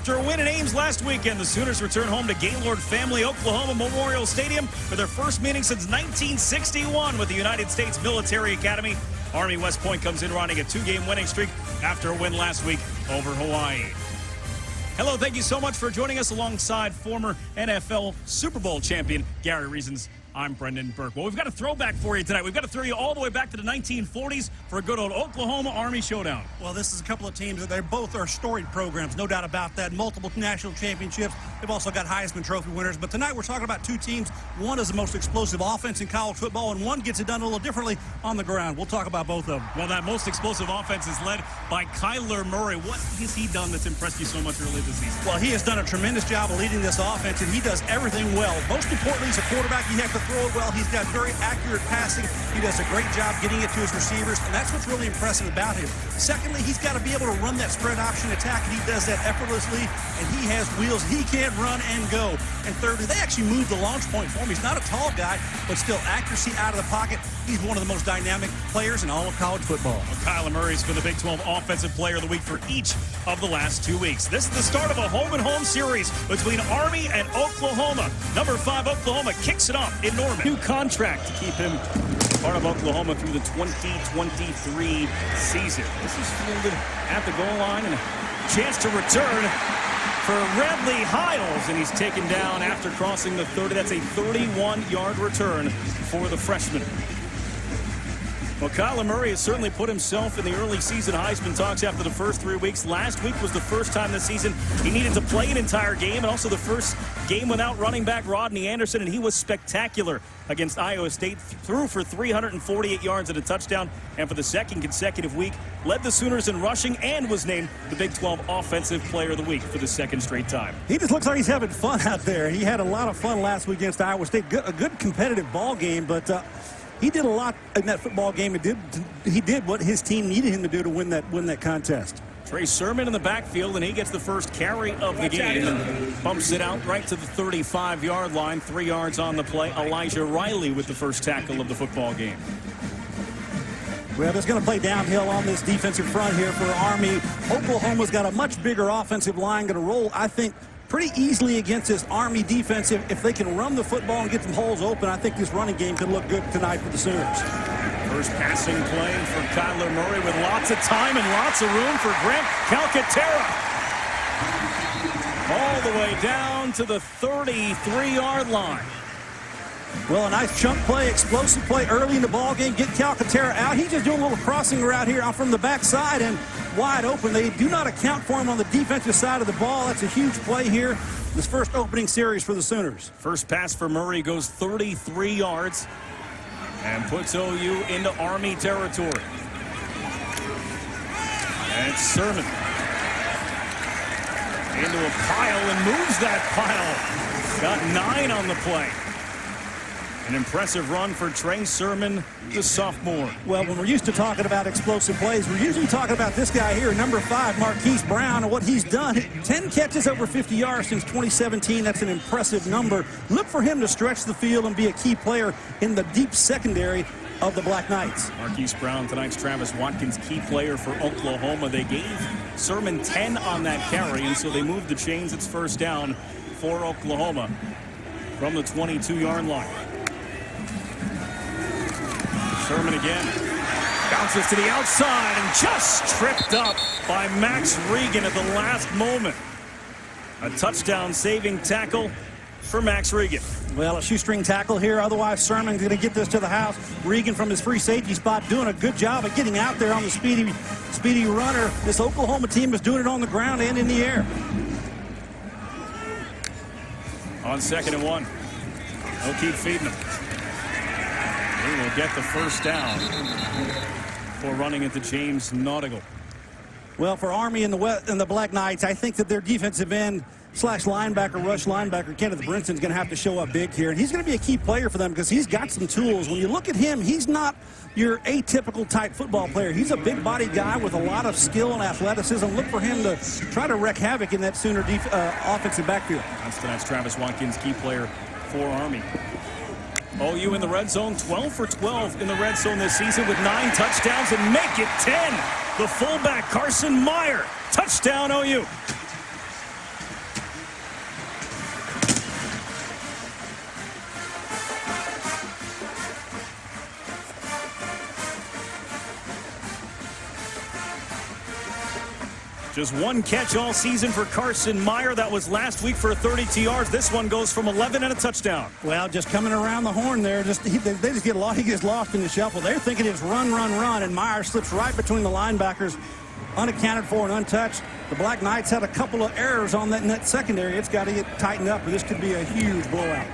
After a win in Ames last weekend, the Sooners return home to Gaylord Family Oklahoma Memorial Stadium for their first meeting since 1961 with the United States Military Academy. Army West Point comes in running a 2-game winning streak after a win last week over Hawaii. Hello, thank you so much for joining us alongside former NFL Super Bowl champion Gary Reasons. I'm Brendan Burke. Well, we've got a throwback for you tonight. We've got to throw you all the way back to the 1940s for a good old Oklahoma Army showdown. Well, this is a couple of teams that they both are storied programs, no doubt about that. Multiple national championships. They've also got Heisman Trophy winners. But tonight we're talking about two teams. One is the most explosive offense in college football, and one gets it done a little differently on the ground. We'll talk about both of them. Well, that most explosive offense is led by Kyler Murray. What has he done that's impressed you so much early this season? Well, he has done a tremendous job of leading this offense, and he does everything well. Most importantly, he's a quarterback. You have to throw it well. He's got very accurate passing. He does a great job getting it to his receivers, and that's what's really impressive about him. Secondly, he's got to be able to run that spread option attack, and he does that effortlessly, and he has wheels. He can run and go. And thirdly, they actually moved the launch point for him. He's not a tall guy, but still accuracy out of the pocket. He's one of the most dynamic players in all of college football. Well, Kyler Murray's been the Big 12 Offensive Player of the Week for each of the last 2 weeks. This is the start of a home-and-home series between Army and Oklahoma. Number 5, Oklahoma kicks it off in Norman. New contract to keep him part of Oklahoma through the 2023 season. This is fielded at the goal line and a chance to return for Redley Hiles, and he's taken down after crossing the 30. That's a 31-yard return for the freshman. Well, Kyler Murray has certainly put himself in the early season Heisman talks after the first 3 weeks. Last week was the first time this season he needed to play an entire game, and also the first game without running back Rodney Anderson, and he was spectacular against Iowa State. Threw for 348 yards and a touchdown, and for the second consecutive week, led the Sooners in rushing and was named the Big 12 Offensive Player of the Week for the second straight time. He just looks like he's having fun out there. He had a lot of fun last week against Iowa State. A good competitive ball game, but he did a lot in that football game. He did what his team needed him to do to win that contest. Trey Sermon in the backfield, and he gets the first carry of the game and bumps it out right to the 35-yard line. 3 yards on the play. Elijah Riley with the first tackle of the football game. Well, it's going to play downhill on this defensive front here for Army. Oklahoma's got a much bigger offensive line, going to roll, I think, pretty easily against this Army defensive. If they can run the football and get some holes open, I think this running game could look good tonight for the Sooners. First passing play for Kyler Murray with lots of time and lots of room for Grant Calcaterra. All the way down to the 33-yard line. Well, a nice chunk play, explosive play early in the ball game. Get Calcaterra out. He's just doing a little crossing route here out from the backside and wide open. They do not account for him on the defensive side of the ball. That's a huge play here. This first opening series for the Sooners. First pass for Murray goes 33 yards and puts OU into Army territory. And it's Sermon into a pile and moves that pile. Got 9 on the play. An impressive run for Trey Sermon, the sophomore. Well, when we're used to talking about explosive plays, we're usually talking about this guy here, number 5, Marquise Brown, and what he's done. 10 catches over 50 yards since 2017. That's an impressive number. Look for him to stretch the field and be a key player in the deep secondary of the Black Knights. Marquise Brown, tonight's Travis Watkins, key player for Oklahoma. They gave Sermon 10 on that carry, and so they moved the chains. It's first down for Oklahoma from the 22-yard line. Sermon again, bounces to the outside and just tripped up by Max Regan at the last moment. A touchdown-saving tackle for Max Regan. Well, a shoestring tackle here. Otherwise, Sermon's going to get this to the house. Regan from his free safety spot doing a good job of getting out there on the speedy runner. This Oklahoma team is doing it on the ground and in the air. On 2nd and 1, they'll keep feeding them. He will get the first down for running into James Nautigal. Well, for Army and the Black Knights, I think that their defensive end / linebacker, rush linebacker, Kenneth Brinson's going to have to show up big here. And he's going to be a key player for them because he's got some tools. When you look at him, he's not your atypical type football player. He's a big-bodied guy with a lot of skill and athleticism. Look for him to try to wreak havoc in that Sooner offensive backfield. That's tonight's Travis Watkins, key player for Army. OU in the red zone, 12 for 12 in the red zone this season with 9 touchdowns and make it 10. The fullback, Carson Meyer, touchdown OU. Just one catch all season for Carson Meyer. That was last week for 32 yards. This one goes from 11 and a touchdown. Well, just coming around the horn there, they just get lost. He gets lost in the shuffle. They're thinking it's run, and Meyer slips right between the linebackers, unaccounted for and untouched. The Black Knights had a couple of errors on that net secondary. It's got to get tightened up, or this could be a huge blowout.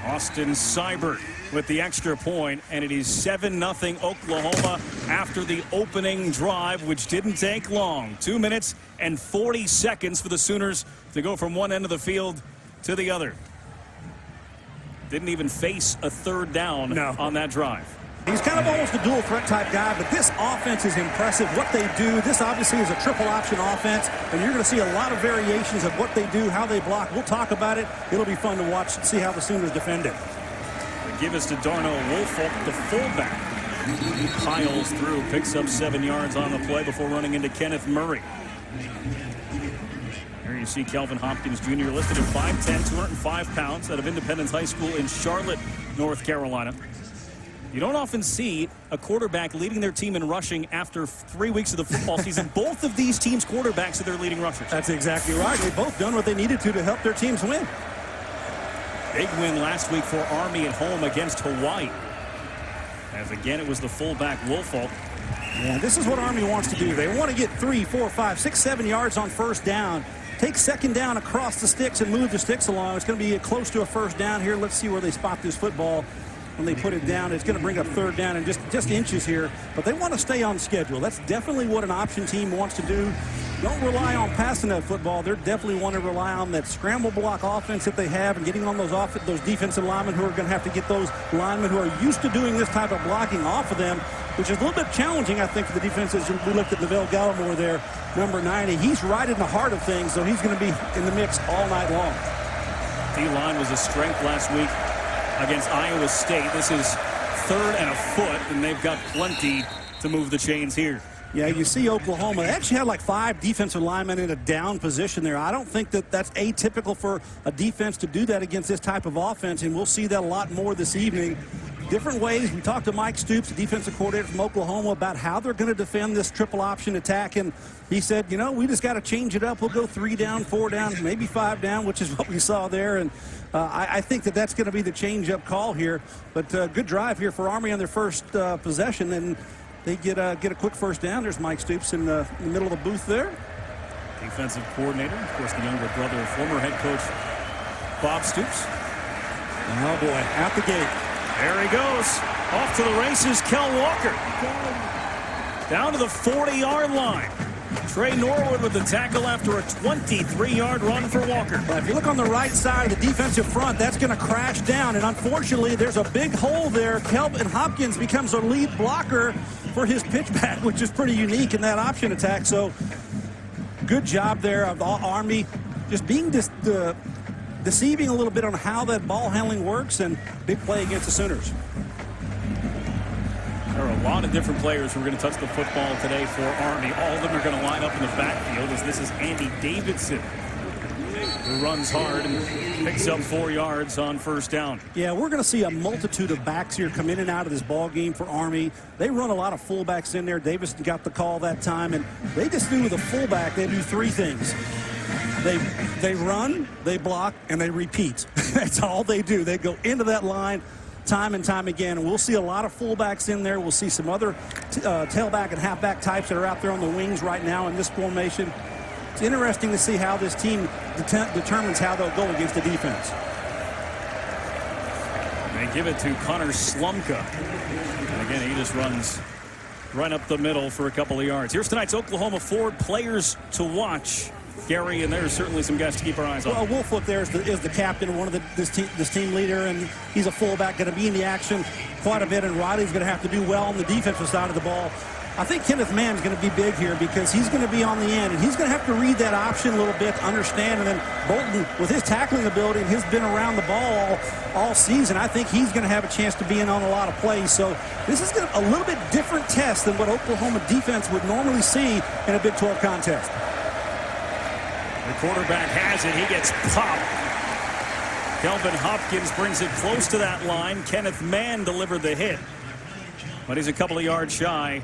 Austin Seibert with the extra point, and it is 7-0 Oklahoma after the opening drive, which didn't take long. 2 minutes and 40 seconds for the Sooners to go from one end of the field to the other. Didn't even face a third down on that drive. He's kind of almost a dual threat type guy, but this offense is impressive. What they do, this obviously is a triple option offense, and you're going to see a lot of variations of what they do, how they block. We'll talk about it. It'll be fun to watch and see how the Sooners defend it. They give us to Darnell Woolfolk, the fullback. He piles through, picks up 7 yards on the play before running into Kenneth Murray. Here you see Kelvin Hopkins Jr. listed at 5'10", 205 pounds out of Independence High School in Charlotte, North Carolina. You don't often see a quarterback leading their team in rushing after 3 weeks of the football season. Both of these teams' quarterbacks are their leading rushers. That's exactly right. They've both done what they needed to help their teams win. Big win last week for Army at home against Hawaii. As again, it was the fullback Woolfolk. Yeah, this is what Army wants to do. They want to get 3, 4, 5, 6, 7 yards on first down. Take second down across the sticks and move the sticks along. It's going to be close to a first down here. Let's see where they spot this football. When they put it down, it's going to bring up third down and just inches here. But they want to stay on schedule. That's definitely what an option team wants to do. Don't rely on passing that football. They're definitely want to rely on that scramble block offense that they have and getting on those defensive linemen who are going to have to get those linemen who are used to doing this type of blocking off of them, which is a little bit challenging, I think, for the defenses. We looked at Neville Gallimore there, number 90. He's right in the heart of things, so he's going to be in the mix all night long. D-line was a strength last week against Iowa State. This is 3rd and a foot, and they've got plenty to move the chains here. Yeah, you see Oklahoma. They actually had like 5 defensive linemen in a down position there. I don't think that that's atypical for a defense to do that against this type of offense, and we'll see that a lot more this evening. Different ways. We talked to Mike Stoops, the defensive coordinator from Oklahoma, about how they're going to defend this triple option attack, and he said, you know, we just got to change it up. We'll go 3 down, 4 down, maybe 5 down, which is what we saw there, and I think that that's going to be the change-up call here. But good drive here for Army on their first possession, and they get a quick first down. There's Mike Stoops in the middle of the booth there. Defensive coordinator, of course, the younger brother of former head coach Bob Stoops. Oh, boy, out the gate. There he goes. Off to the races, Kel Walker. Down to the 40-yard line. Trey Norwood with the tackle after a 23-yard run for Walker. But if you look on the right side of the defensive front, that's going to crash down. And unfortunately, there's a big hole there. Kelvin Hopkins becomes a lead blocker for his pitchback, which is pretty unique in that option attack. So good job there of the Army just being deceiving a little bit on how that ball handling works, and big play against the Sooners. There are a lot of different players who are going to touch the football today for Army. All of them are going to line up in the backfield, as this is Andy Davidson, who runs hard and picks up 4 yards on first down. Yeah, we're going to see a multitude of backs here come in and out of this ball game for Army. They run a lot of fullbacks in there. Davidson got the call that time, and they just do with a fullback, they do 3 things. They run, they block, and they repeat. That's all they do. They go into that line time and time again. And we'll see a lot of fullbacks in there. We'll see some other tailback and halfback types that are out there on the wings right now in this formation. It's interesting to see how this team determines how they'll go against the defense. They give it to Connor Slumka. And again, he just runs right up the middle for a couple of yards. Here's tonight's Oklahoma Ford players to watch, Gary, and there's certainly some guys to keep our eyes on. Well, Woolfolk there is the captain, one of this team leader, and he's a fullback, going to be in the action quite a bit, and Riley's going to have to do well on the defensive side of the ball. I think Kenneth Mann's going to be big here because he's going to be on the end, and he's going to have to read that option a little bit to understand, and then Bolton, with his tackling ability, and he's been around the ball all season, I think he's going to have a chance to be in on a lot of plays. So this is a little bit different test than what Oklahoma defense would normally see in a Big 12 contest. The quarterback has it. He gets popped. Kelvin Hopkins brings it close to that line. Kenneth Mann delivered the hit, but he's a couple of yards shy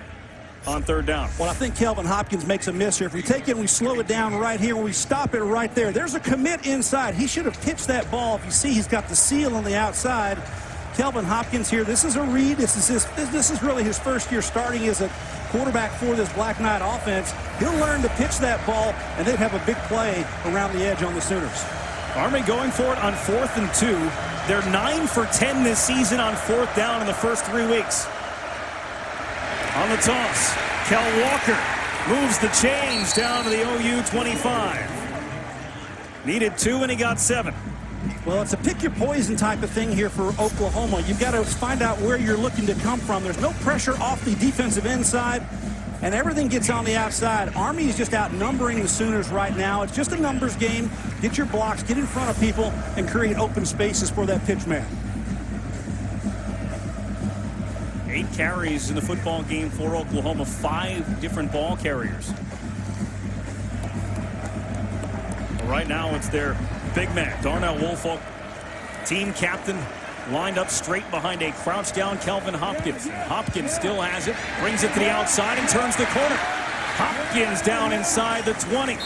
on third down. Well, I think Kelvin Hopkins makes a miss here. If we take it and we slow it down right here, and we stop it right there, there's a commit inside. He should have pitched that ball. If you see, he's got the seal on the outside. Kelvin Hopkins here, this is a read. This is really his first year starting as a quarterback for this Black Knight offense. He'll learn to pitch that ball, and they'd have a big play around the edge on the Sooners. Army going for it on 4th and 2. They're 9 for 10 this season on 4th down in the first 3 weeks. On the toss, Kel Walker moves the change down to the OU 25. Needed 2 and he got 7. Well, it's a pick your poison type of thing here for Oklahoma. You've got to find out where you're looking to come from. There's no pressure off the defensive inside, and everything gets on the outside. Army is just outnumbering the Sooners right now. It's just a numbers game. Get your blocks, get in front of people, and create open spaces for that pitch man. 8 carries in the football game for Oklahoma, 5 different ball carriers. Right now it's their big man, Darnell Woolfolk, team captain, lined up straight behind a crouched down Kelvin Hopkins. Hopkins still has it, brings it to the outside and turns the corner. Hopkins down inside the 20.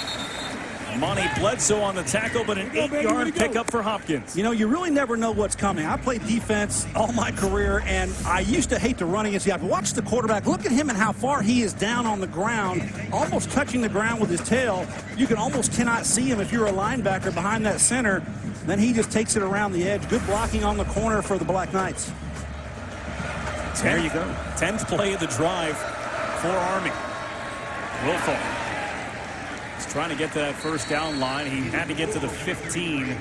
Monty Bledsoe on the tackle, but an 8-yard pickup for Hopkins. You know, you really never know what's coming. I played defense all my career, and I used to hate to run against the guy. But watch the quarterback. Look at him and how far he is down on the ground, almost touching the ground with his tail. You can almost cannot see him if you're a linebacker behind that center. Then he just takes it around the edge. Good blocking on the corner for the Black Knights. There you go. 10th play of the drive for Army. Woolfolk trying to get to that first down line. He had to get to the 15.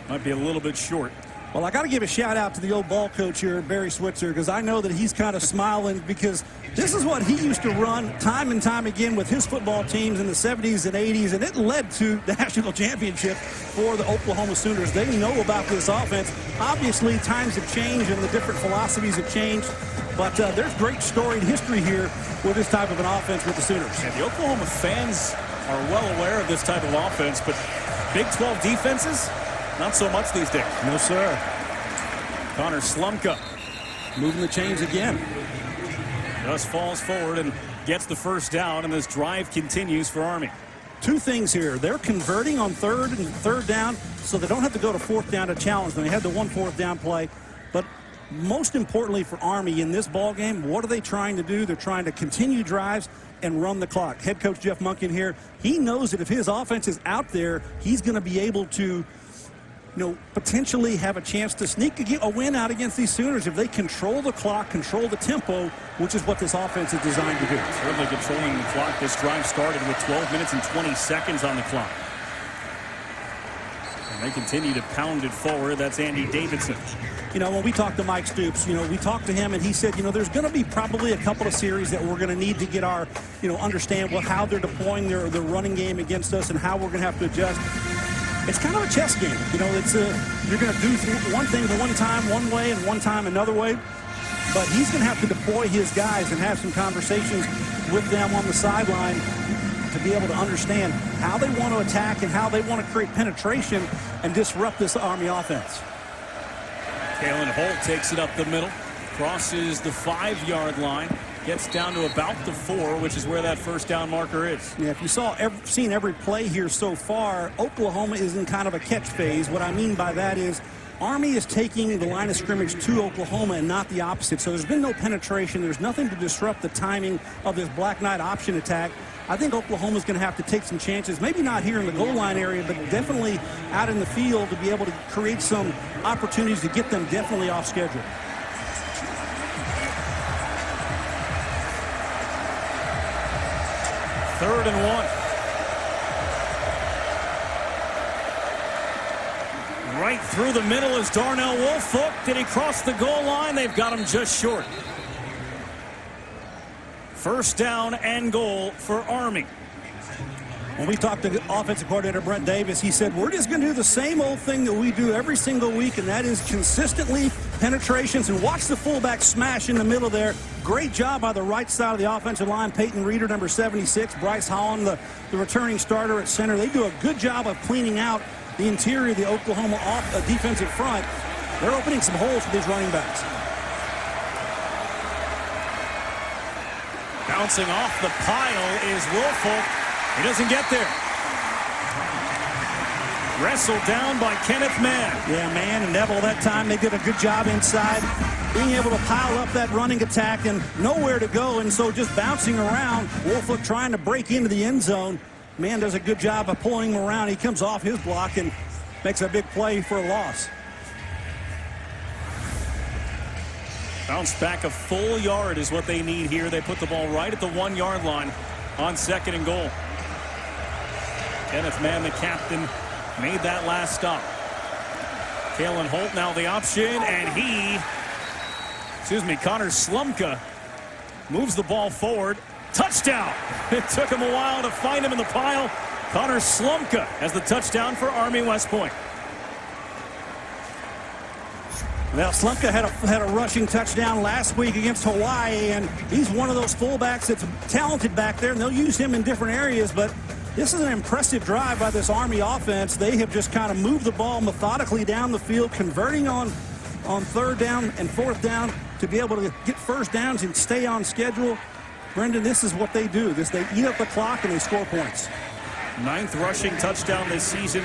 Might be a little bit short. Well, I got to give a shout out to the old ball coach here, Barry Switzer, because I know that he's kind of smiling because this is what he used to run time and time again with his football teams in the 70s and 80s, and it led to the national championship for the Oklahoma Sooners. They know about this offense. Obviously, times have changed and the different philosophies have changed, but there's great storied history here with this type of an offense with the Sooners. And the Oklahoma fans are well aware of this type of offense, but Big 12 defenses, not so much these days. No, sir. Connor Slumka moving the chains again. Just falls forward and gets the first down, and this drive continues for Army. 2 things here. They're converting on third down, so they don't have to go to 4th down to challenge them. They had the 1 4th down play, but most importantly for Army in this ball game, what are they trying to do? They're trying to continue drives and run the clock. Head coach Jeff Monken here, he knows that if his offense is out there, he's going to be able to, potentially have a chance to sneak a win out against these Sooners if they control the clock, control the tempo, which is what this offense is designed to do. Certainly controlling the clock. This drive started with 12 minutes and 20 seconds on the clock. And they continue to pound it forward. That's Andy Davidson. When we talked to Mike Stoops, we talked to him and he said, there's going to be probably a couple of series that we're going to need to get our, understand how they're deploying their running game against us and how we're going to have to adjust. It's kind of a chess game. It's you're going to do one thing one time one way and one time another way. But he's going to have to deploy his guys and have some conversations with them on the sideline to be able to understand how they want to attack and how they want to create penetration and disrupt this Army offense. Kalen Holt takes it up the middle, crosses the 5-yard line, gets down to about the 4, which is where that first down marker is. Yeah, if you seen every play here so far, Oklahoma is in kind of a catch phase. What I mean by that is Army is taking the line of scrimmage to Oklahoma and not the opposite. So there's been no penetration. There's nothing to disrupt the timing of this Black Knight option attack. I think Oklahoma's going to have to take some chances, maybe not here in the goal line area, but definitely out in the field to be able to create some opportunities to get them definitely off schedule. Third and 1. Right through the middle is Darnell Woolfolk. Did he cross the goal line? They've got him just short. First down and goal for Army. When we talked to offensive coordinator Brent Davis, he said, we're just going to do the same old thing that we do every single week, and that is consistently penetrations. And watch the fullback smash in the middle there. Great job by the right side of the offensive line. Peyton Reeder, number 76. Bryce Holland, the returning starter at center. They do a good job of cleaning out the interior of the Oklahoma defensive front. They're opening some holes for these running backs. Bouncing off the pile is Woolfolk. He doesn't get there. Wrestled down by Kenneth Mann. Yeah, Mann and Neville that time, they did a good job inside, being able to pile up that running attack and nowhere to go, and so just bouncing around. Woolfolk trying to break into the end zone. Mann does a good job of pulling him around. He comes off his block and makes a big play for a loss. Bounce back a full yard is what they need here. They put the ball right at the 1 yard line on 2nd and goal. Kenneth Mann, the captain, made that last stop. Kalen Holt now the option, and Connor Slumka moves the ball forward. Touchdown! It took him a while to find him in the pile. Connor Slumka has the touchdown for Army West Point. Well, Slumka had a rushing touchdown last week against Hawaii, and he's one of those fullbacks that's talented back there, and they'll use him in different areas, but this is an impressive drive by this Army offense. They have just kind of moved the ball methodically down the field, converting on 3rd down and 4th down to be able to get first downs and stay on schedule. Brendan, this is what they do. They eat up the clock and they score points. 9th rushing touchdown this season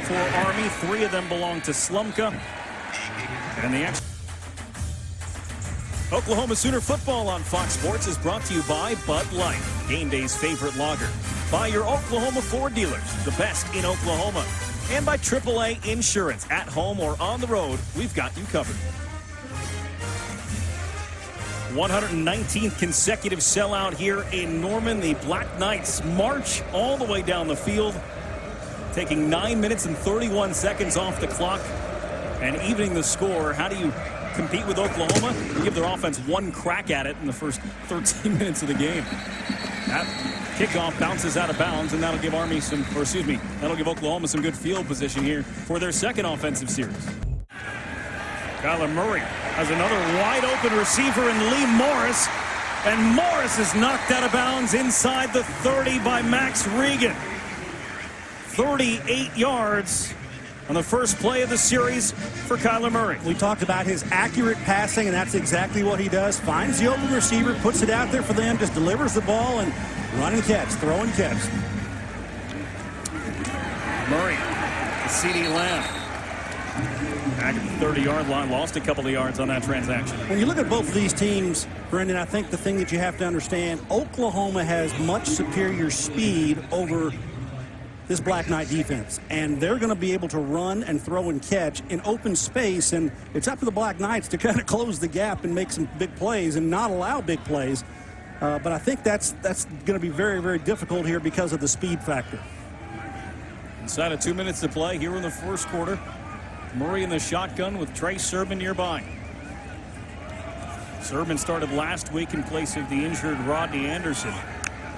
for Army. 3 of them belong to Slumka. And the Oklahoma Sooner football on Fox Sports is brought to you by Bud Light, game day's favorite lager. By your Oklahoma Ford dealers, the best in Oklahoma. And by AAA Insurance. At home or on the road, we've got you covered. 119th consecutive sellout here in Norman. The Black Knights march all the way down the field, taking 9 minutes and 31 seconds off the clock and evening the score. How do you compete with Oklahoma? You give their offense 1 crack at it in the first 13 minutes of the game. That kickoff bounces out of bounds, and that'll give that'll give Oklahoma some good field position here for their 2nd offensive series. Kyler Murray has another wide open receiver in Lee Morris, and Morris is knocked out of bounds inside the 30 by Max Regan. 38 yards on the first play of the series for Kyler Murray. We talked about his accurate passing, and that's exactly what he does. Finds the open receiver, puts it out there for them, just delivers the ball, and run and catch, throw and catch. Murray, CeeDee Lamb. Back at the 30-yard line, lost a couple of yards on that transaction. When you look at both of these teams, Brendan, I think the thing that you have to understand, Oklahoma has much superior speed over this Black Knight defense, and they're going to be able to run and throw and catch in open space, and it's up to the Black Knights to kind of close the gap and make some big plays and not allow big plays. But I think that's going to be very, very difficult here because of the speed factor. Inside of 2 minutes to play here in the first quarter. Murray in the shotgun with Trey Sermon nearby. Sermon started last week in place of the injured Rodney Anderson.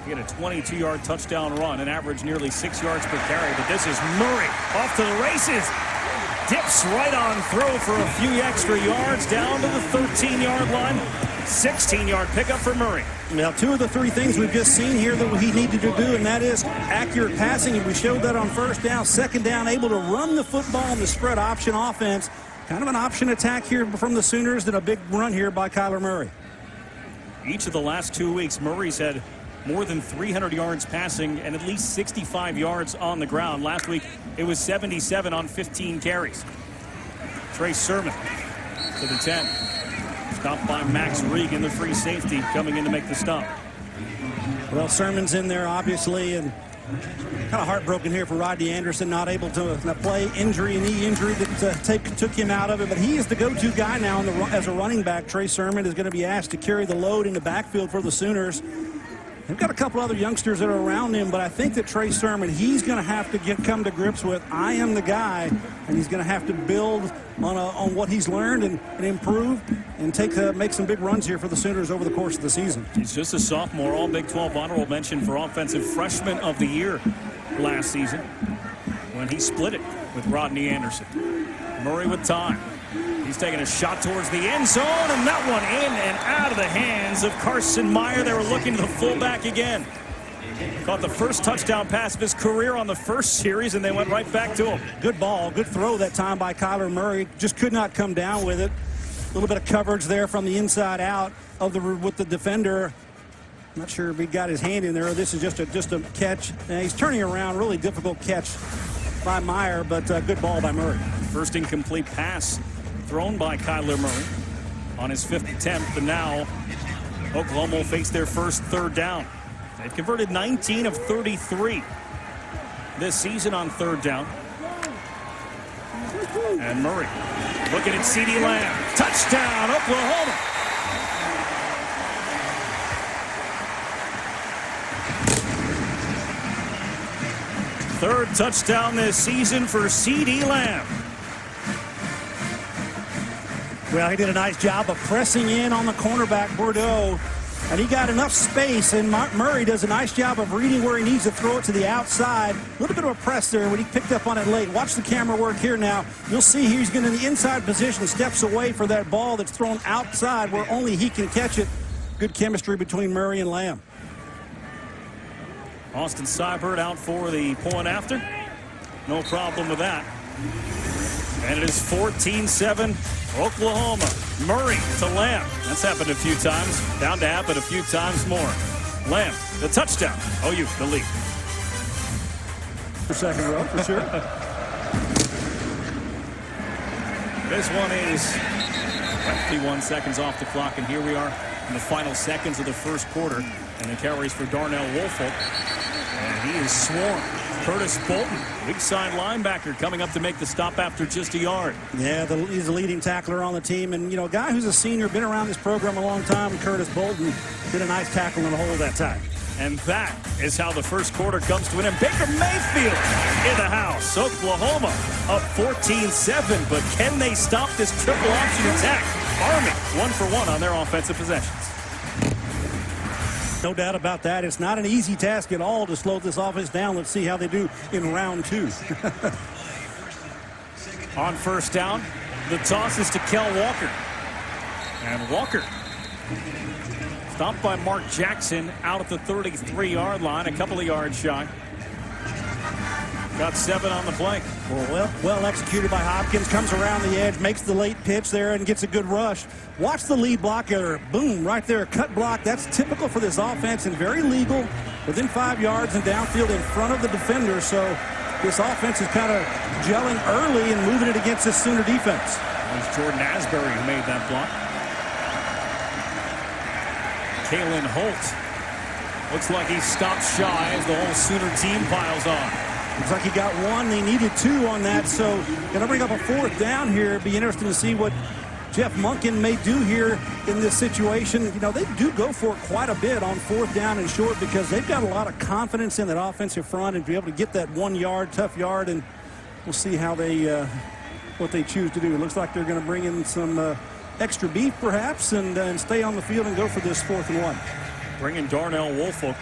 He had a 22-yard touchdown run and averaged nearly 6 yards per carry. But this is Murray off to the races. Dips right on throw for a few extra yards down to the 13-yard line. 16-yard pickup for Murray. Now, 2 of the 3 things we've just seen here that he needed to do, and that is accurate passing, and we showed that on 1st down. 2nd down, able to run the football in the spread option offense. Kind of an option attack here from the Sooners, and a big run here by Kyler Murray. Each of the last 2 weeks, Murray's had more than 300 yards passing and at least 65 yards on the ground. Last week, it was 77 on 15 carries. Trey Sermon to the 10. Stopped by Max Regan, the free safety, coming in to make the stop. Well, Sermon's in there, obviously, and kind of heartbroken here for Rodney Anderson, not able to play. Knee injury that took him out of it, but he is the go-to guy now as a running back. Trey Sermon is going to be asked to carry the load in the backfield for the Sooners. They've got a couple other youngsters that are around him, but I think that Trey Sermon, he's going to have to come to grips with, I am the guy, and he's going to have to build on what he's learned and improve and make some big runs here for the Sooners over the course of the season. He's just a sophomore, all Big 12 honorable mention for Offensive Freshman of the Year last season when he split it with Rodney Anderson. Murray with time. He's taking a shot towards the end zone, and that one in and out of the hands of Carson Meyer. They were looking to the fullback again. Caught the first touchdown pass of his career on the first series, and they went right back to him. Good ball, good throw that time by Kyler Murray. Just could not come down with it. A little bit of coverage there from the inside out with the defender. Not sure if he got his hand in there. This is just a catch. He's turning around. Really difficult catch by Meyer, but good ball by Murray. First incomplete pass thrown by Kyler Murray on his 5th attempt, and now Oklahoma will face their first 3rd down. They've converted 19 of 33 this season on 3rd down. And Murray looking at CeeDee Lamb. Touchdown, Oklahoma. Third touchdown this season for CeeDee Lamb. Well, he did a nice job of pressing in on the cornerback, Bordeaux, and he got enough space, and Murray does a nice job of reading where he needs to throw it to the outside. A little bit of a press there when he picked up on it late. Watch the camera work here now. You'll see he's getting in the inside position, steps away for that ball that's thrown outside where only he can catch it. Good chemistry between Murray and Lamb. Austin Seibert out for the point after. No problem with that. And it is 14-7 Oklahoma. Murray to Lamb. That's happened a few times. Bound to happen a few times more. Lamb, the touchdown. OU, the lead. For second row, for sure. This one is 51 seconds off the clock, and here we are in the final seconds of the first quarter. And the carries for Darnell Woolfolk. And he is swarmed. Curtis Bolton, weak side linebacker, coming up to make the stop after just a yard. Yeah, he's the leading tackler on the team. And, you know, a guy who's a senior, been around this program a long time, Curtis Bolton, did a nice tackle in the hole that time. And that is how the first quarter comes to an end. Baker Mayfield in the house. Oklahoma up 14-7, but can they stop this triple option attack? Army 1-for-1 on their offensive possessions. No doubt about that. It's not an easy task at all to slow this offense down. Let's see how they do in round 2. On first down, the toss is to Kel Walker. And Walker stopped by Mark Jackson out at the 33-yard line, a couple of yards shy. Got 7 on the play. Well executed by Hopkins. Comes around the edge, makes the late pitch there, and gets a good rush. Watch the lead blocker. Boom, right there, cut block. That's typical for this offense and very legal. Within 5 yards and downfield in front of the defender. So this offense is kind of gelling early and moving it against this Sooner defense. It was Jordan Asbury who made that block. Kalen Holt looks like he stopped shy as the whole Sooner team piles on. Looks like he got 1. They needed 2 on that. So going to bring up a 4th down here. It'd be interesting to see what Jeff Monken may do here in this situation. You know, they do go for it quite a bit on 4th down and short because they've got a lot of confidence in that offensive front and be able to get that 1 yard, tough yard, and we'll see how they what they choose to do. It looks like they're going to bring in some extra beef perhaps and stay on the field and go for this 4th and 1. Bring in Darnell Woolfolk,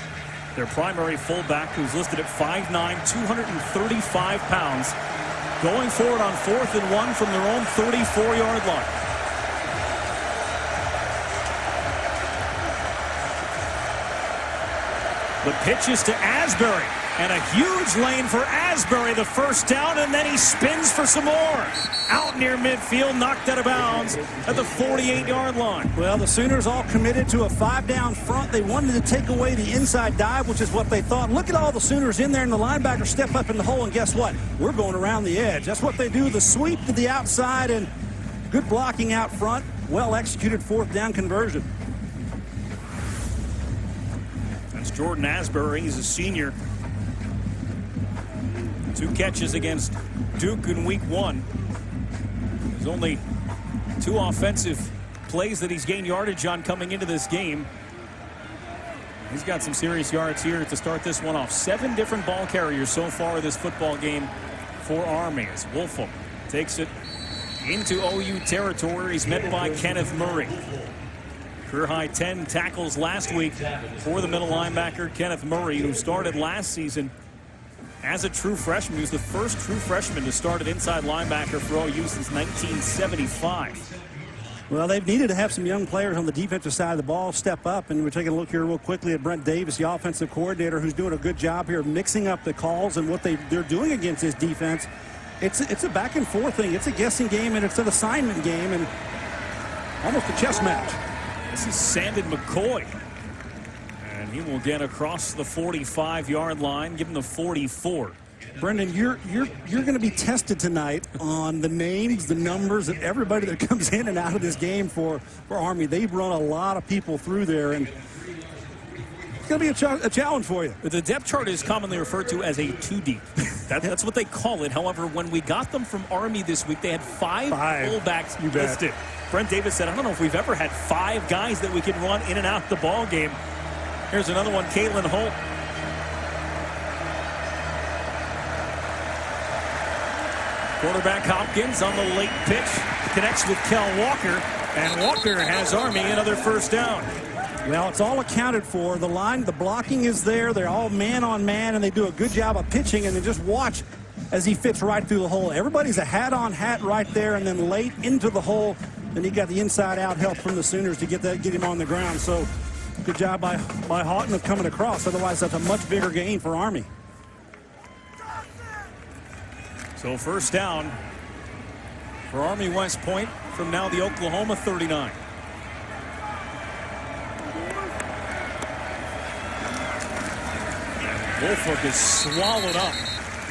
their primary fullback, who's listed at 5'9", 235 pounds, going forward on 4th and 1 from their own 34-yard line. The pitch is to Asbury, and a huge lane for Asbury, the first down, and then he spins for some more. Out near midfield, knocked out of bounds at the 48-yard line. Well, the Sooners all committed to a 5-down front. They wanted to take away the inside dive, which is what they thought. Look at all the Sooners in there, and the linebackers step up in the hole, and guess what? We're going around the edge. That's what they do, the sweep to the outside, and good blocking out front. Well-executed 4th down conversion. That's Jordan Asbury. He's a senior. 2 catches against Duke in week 1. There's only 2 offensive plays that he's gained yardage on coming into this game. He's got some serious yards here to start this one off. 7 different ball carriers so far this football game for Army as Woolfolk takes it into OU territory. He's met by Kenneth Murray. Career high 10 tackles last week for the middle linebacker Kenneth Murray, who started last season as a true freshman. He was the first true freshman to start at inside linebacker for OU since 1975. Well, they've needed to have some young players on the defensive side of the ball step up, and we're taking a look here real quickly at Brent Davis, the offensive coordinator, who's doing a good job here mixing up the calls and what they're doing against this defense. It's a back and forth thing. It's a guessing game, and it's an assignment game, and almost a chess match. This is Sandon McCoy. And He will get across the 45-yard line, give him the 44. Brendan, you're going to be tested tonight on the names, the numbers of everybody that comes in and out of this game for Army. They've run a lot of people through there, and it's going to be a challenge for you. The depth chart is commonly referred to as a 2-deep. That's what they call it. However, when we got them from Army this week, they had five fullbacks listed. Brent Davis said, I don't know if we've ever had 5 guys that we can run in and out the ball game. Here's another one, Caitlin Holt. Quarterback Hopkins on the late pitch. Connects with Kel Walker. And Walker has Army another first down. Well, it's all accounted for. The line, the blocking is there. They're all man on man, and they do a good job of pitching. And then just watch as he fits right through the hole. Everybody's a hat-on-hat right there, and then late into the hole. Then he got the inside-out help from the Sooners to get him on the ground. So good job by Houghton of coming across. Otherwise, that's a much bigger gain for Army. So first down for Army West Point from now the Oklahoma 39. Woolfolk is swallowed up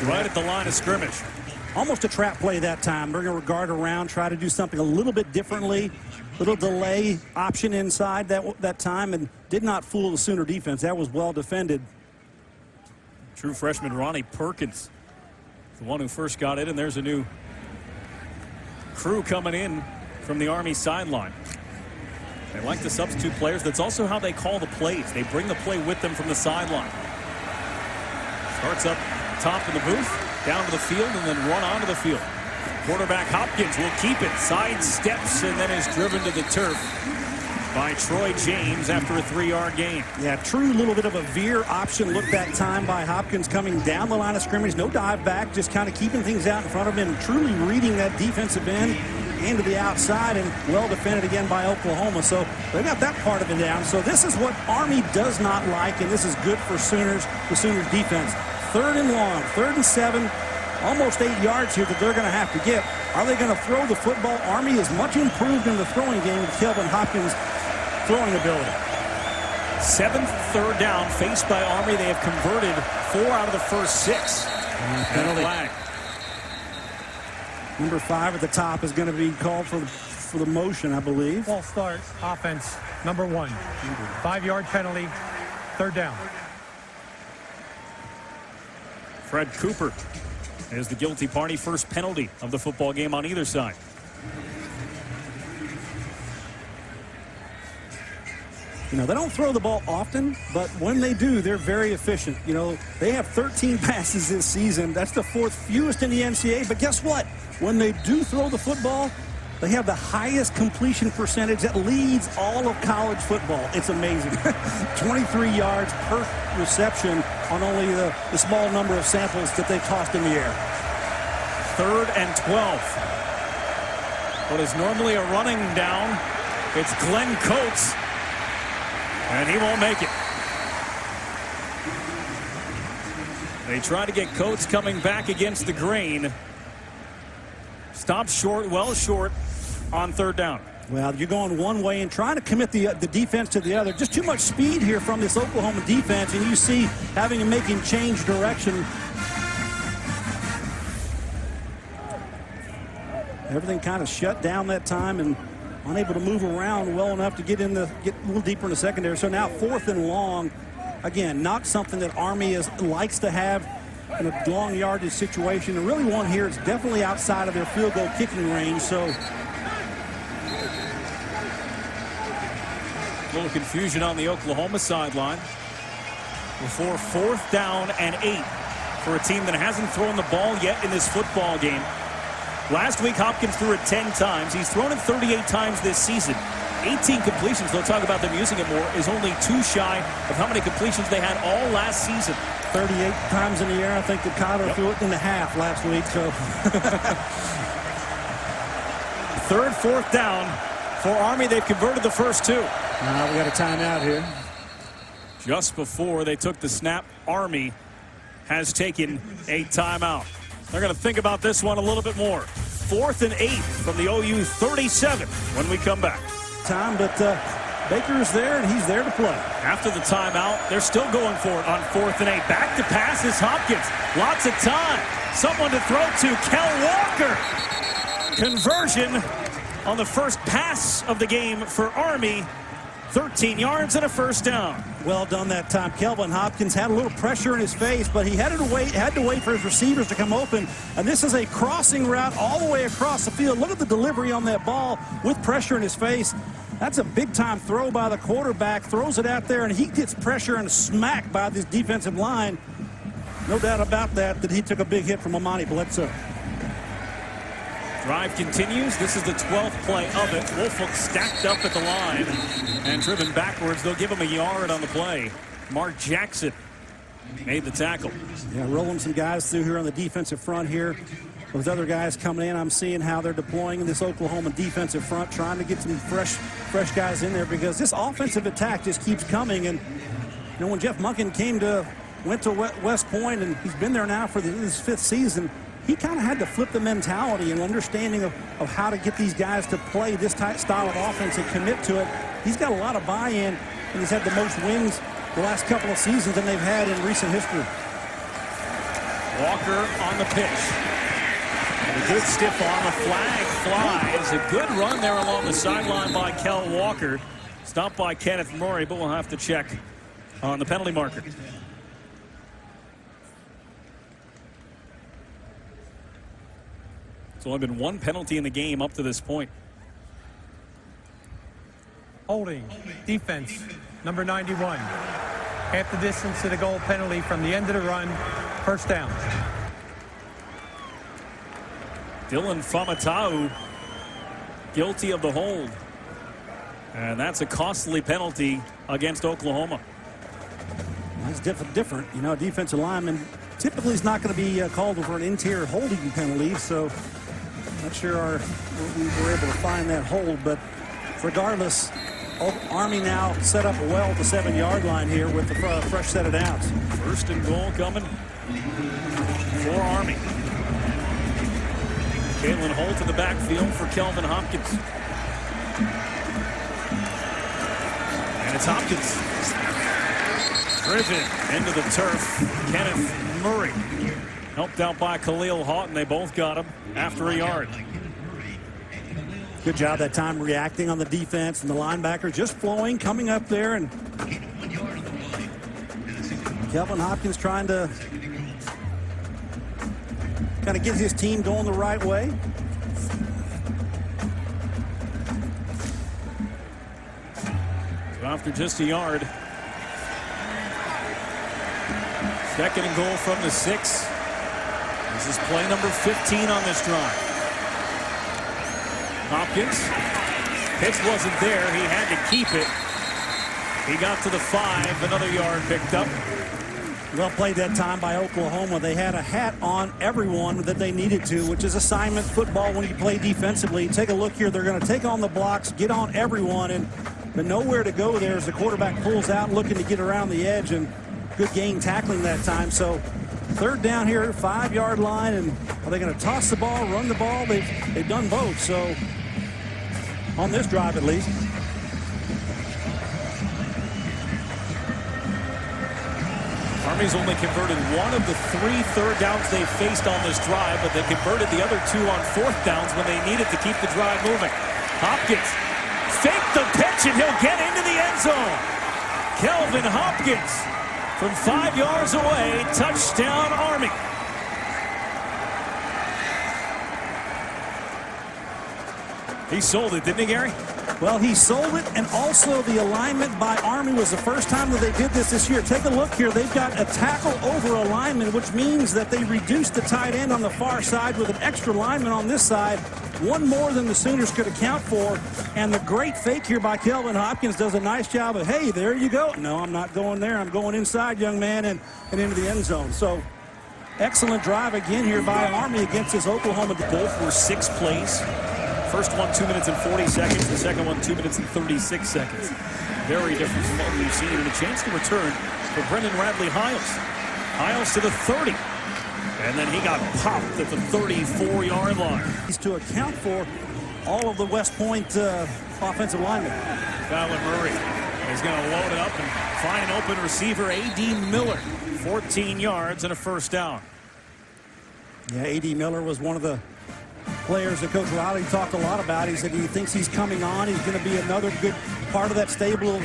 right at the line of scrimmage. Almost a trap play that time. Bring a guard around, try to do something a little bit differently. Little delay option inside that time, and did not fool the Sooner defense. That was well defended. True freshman Ronnie Perkins, the one who first got it, and there's a new crew coming in from the Army sideline. They like the substitute players. That's also how they call the plays. They bring the play with them from the sideline. Starts up top of the booth, down to the field, and then run onto the field. Quarterback Hopkins will keep it, side steps, and then is driven to the turf by Troy James after a 3-yard gain. Yeah, true little bit of a veer option look that time by Hopkins coming down the line of scrimmage. No dive back, just kind of keeping things out in front of him, truly reading that defensive end into the outside, and well defended again by Oklahoma. So they got that part of it down. So this is what Army does not like, and this is good for the Sooners defense. 3rd and long, 3rd and 7, almost 8 yards here that they're going to have to get. Are they going to throw the football? Army is much improved in the throwing game with Kelvin Hopkins' throwing ability. 7th third down faced by Army. They have converted 4 out of the first 6. Penalty. Flag. Number 5 at the top is going to be called for the motion, I believe. False start, offense, number 1. 5-yard penalty, 3rd down. Fred Cooper is the guilty party. First penalty of the football game on either side. You know, they don't throw the ball often, but when they do, they're very efficient. You know, they have 13 passes this season. That's the 4th fewest in the NCAA. But guess what? When they do throw the football, they have the highest completion percentage that leads all of college football. It's amazing. 23 yards per reception on only the small number of samples that they've tossed in the air. 3rd and 12. What is normally a running down, it's Glenn Coates. And he won't make it. They try to get Coates coming back against the grain. Stops short, well short on 3rd down. Well, you're going one way and trying to commit the defense to the other. Just too much speed here from this Oklahoma defense, and you see having to make him change direction. Everything kind of shut down that time and unable to move around well enough to get a little deeper in the secondary. So now 4th and long. Again, not something that Army likes to have in a long yardage situation. And really one here, it's definitely outside of their field goal kicking range. So a little confusion on the Oklahoma sideline before 4th down and 8 for a team that hasn't thrown the ball yet in this football game. Last week, Hopkins threw it 10 times. He's thrown it 38 times this season. 18 completions, they'll talk about them using it more, is only 2 shy of how many completions they had all last season. 38 times in the air. I think that Cotter threw it in the half last week. So 3rd, 4th down for Army. They've converted the first 2. Now we got a timeout here. Just before they took the snap, Army has taken a timeout. They're going to think about this one a little bit more. 4th and 8 from the OU 37 when we come back. But Baker is there, and he's there to play. After the timeout, they're still going for it on 4th and 8. Back to pass is Hopkins. Lots of time. Someone to throw to. Kel Walker. Conversion on the first pass of the game for Army. 13 yards and a first down. Well done that time. Kelvin Hopkins had a little pressure in his face, but he had to wait for his receivers to come open. And this is a crossing route all the way across the field. Look at the delivery on that ball with pressure in his face. That's a big-time throw by the quarterback. Throws it out there, and he gets pressure and smacked by this defensive line. No doubt about that he took a big hit from Amani Bledsoe. Drive continues. This is the 12th play of it. Woolfolk stacked up at the line and driven backwards. They'll give him a yard on the play. Mark Jackson made the tackle. Yeah, rolling some guys through here on the defensive front here. Those other guys coming in, I'm seeing how they're deploying this Oklahoma defensive front, trying to get some fresh guys in there because this offensive attack just keeps coming. And you know, when Jeff Monken went to West Point, and he's been there now for his 5th season, he kind of had to flip the mentality and understanding of how to get these guys to play this type style of offense and commit to it. He's got a lot of buy-in, and he's had the most wins the last couple of seasons than they've had in recent history. Walker on the pitch. And a good stiff arm, a flag flies. A good run there along the sideline by Kel Walker. Stopped by Kenneth Murray, but we'll have to check on the penalty marker. It's only been one penalty in the game up to this point. Holding, defense, number 91. Half the distance to the goal, penalty from the end of the run, first down. Dylan Famatau guilty of the hold. And that's a costly penalty against Oklahoma. That's different. You know, defensive lineman typically is not going to be called for an interior holding penalty, so not sure we were able to find that hold, but regardless, Army now set up well at the 7-yard line here with the fresh set of downs. First and goal coming for Army. Jalen Holt in the backfield for Kelvin Hopkins. And it's Hopkins. Driven into the turf. Kenneth Murray. Helped out by Khalil Houghton. They both got him after a yard. Good job that time reacting on the defense, and the linebacker just flowing, coming up there, and Kelvin Hopkins trying to kind of get his team going the right way. So after just a yard. Second and goal from the 6. This is play number 15 on this drive. Hopkins. Pitch wasn't there. He had to keep it. He got to the 5. Another yard picked up. Well played that time by Oklahoma. They had a hat on everyone that they needed to, which is assignment football when you play defensively. Take a look here. They're going to take on the blocks, get on everyone, but nowhere to go there as the quarterback pulls out looking to get around the edge, and good game tackling that time. So third down here, 5-yard line, and are they going to toss the ball, run the ball? They've done both. So on this drive at least. Army's only converted one of the 3 third downs they faced on this drive, but they converted the other 2 on 4th downs when they needed to keep the drive moving. Hopkins fake the pitch, and he'll get into the end zone. Kelvin Hopkins from 5 yards away, touchdown Army. He sold it, didn't he, Gary? Well, he sold it, and also the alignment by Army was the first time that they did this year. Take a look here. They've got a tackle over alignment, which means that they reduced the tight end on the far side with an extra lineman on this side. One more than the Sooners could account for. And the great fake here by Kelvin Hopkins does a nice job of, hey, there you go. No, I'm not going there. I'm going inside, young man, and into the end zone. So excellent drive again here by Army against this Oklahoma. Both were 6 plays. First one 2 minutes and 40 seconds. The second one 2 minutes and 36 seconds. Very different from what we've seen. And a chance to return for Brendan Radley Hiles. Hiles to the 30. And then he got popped at the 34-yard line. To account for all of the West Point offensive linemen. Kyler Murray is going to load it up and find an open receiver, A.D. Miller. 14 yards and a first down. Yeah, A.D. Miller was one of the players that Coach Riley talked a lot about. He said he thinks he's coming on. He's going to be another good part of that stable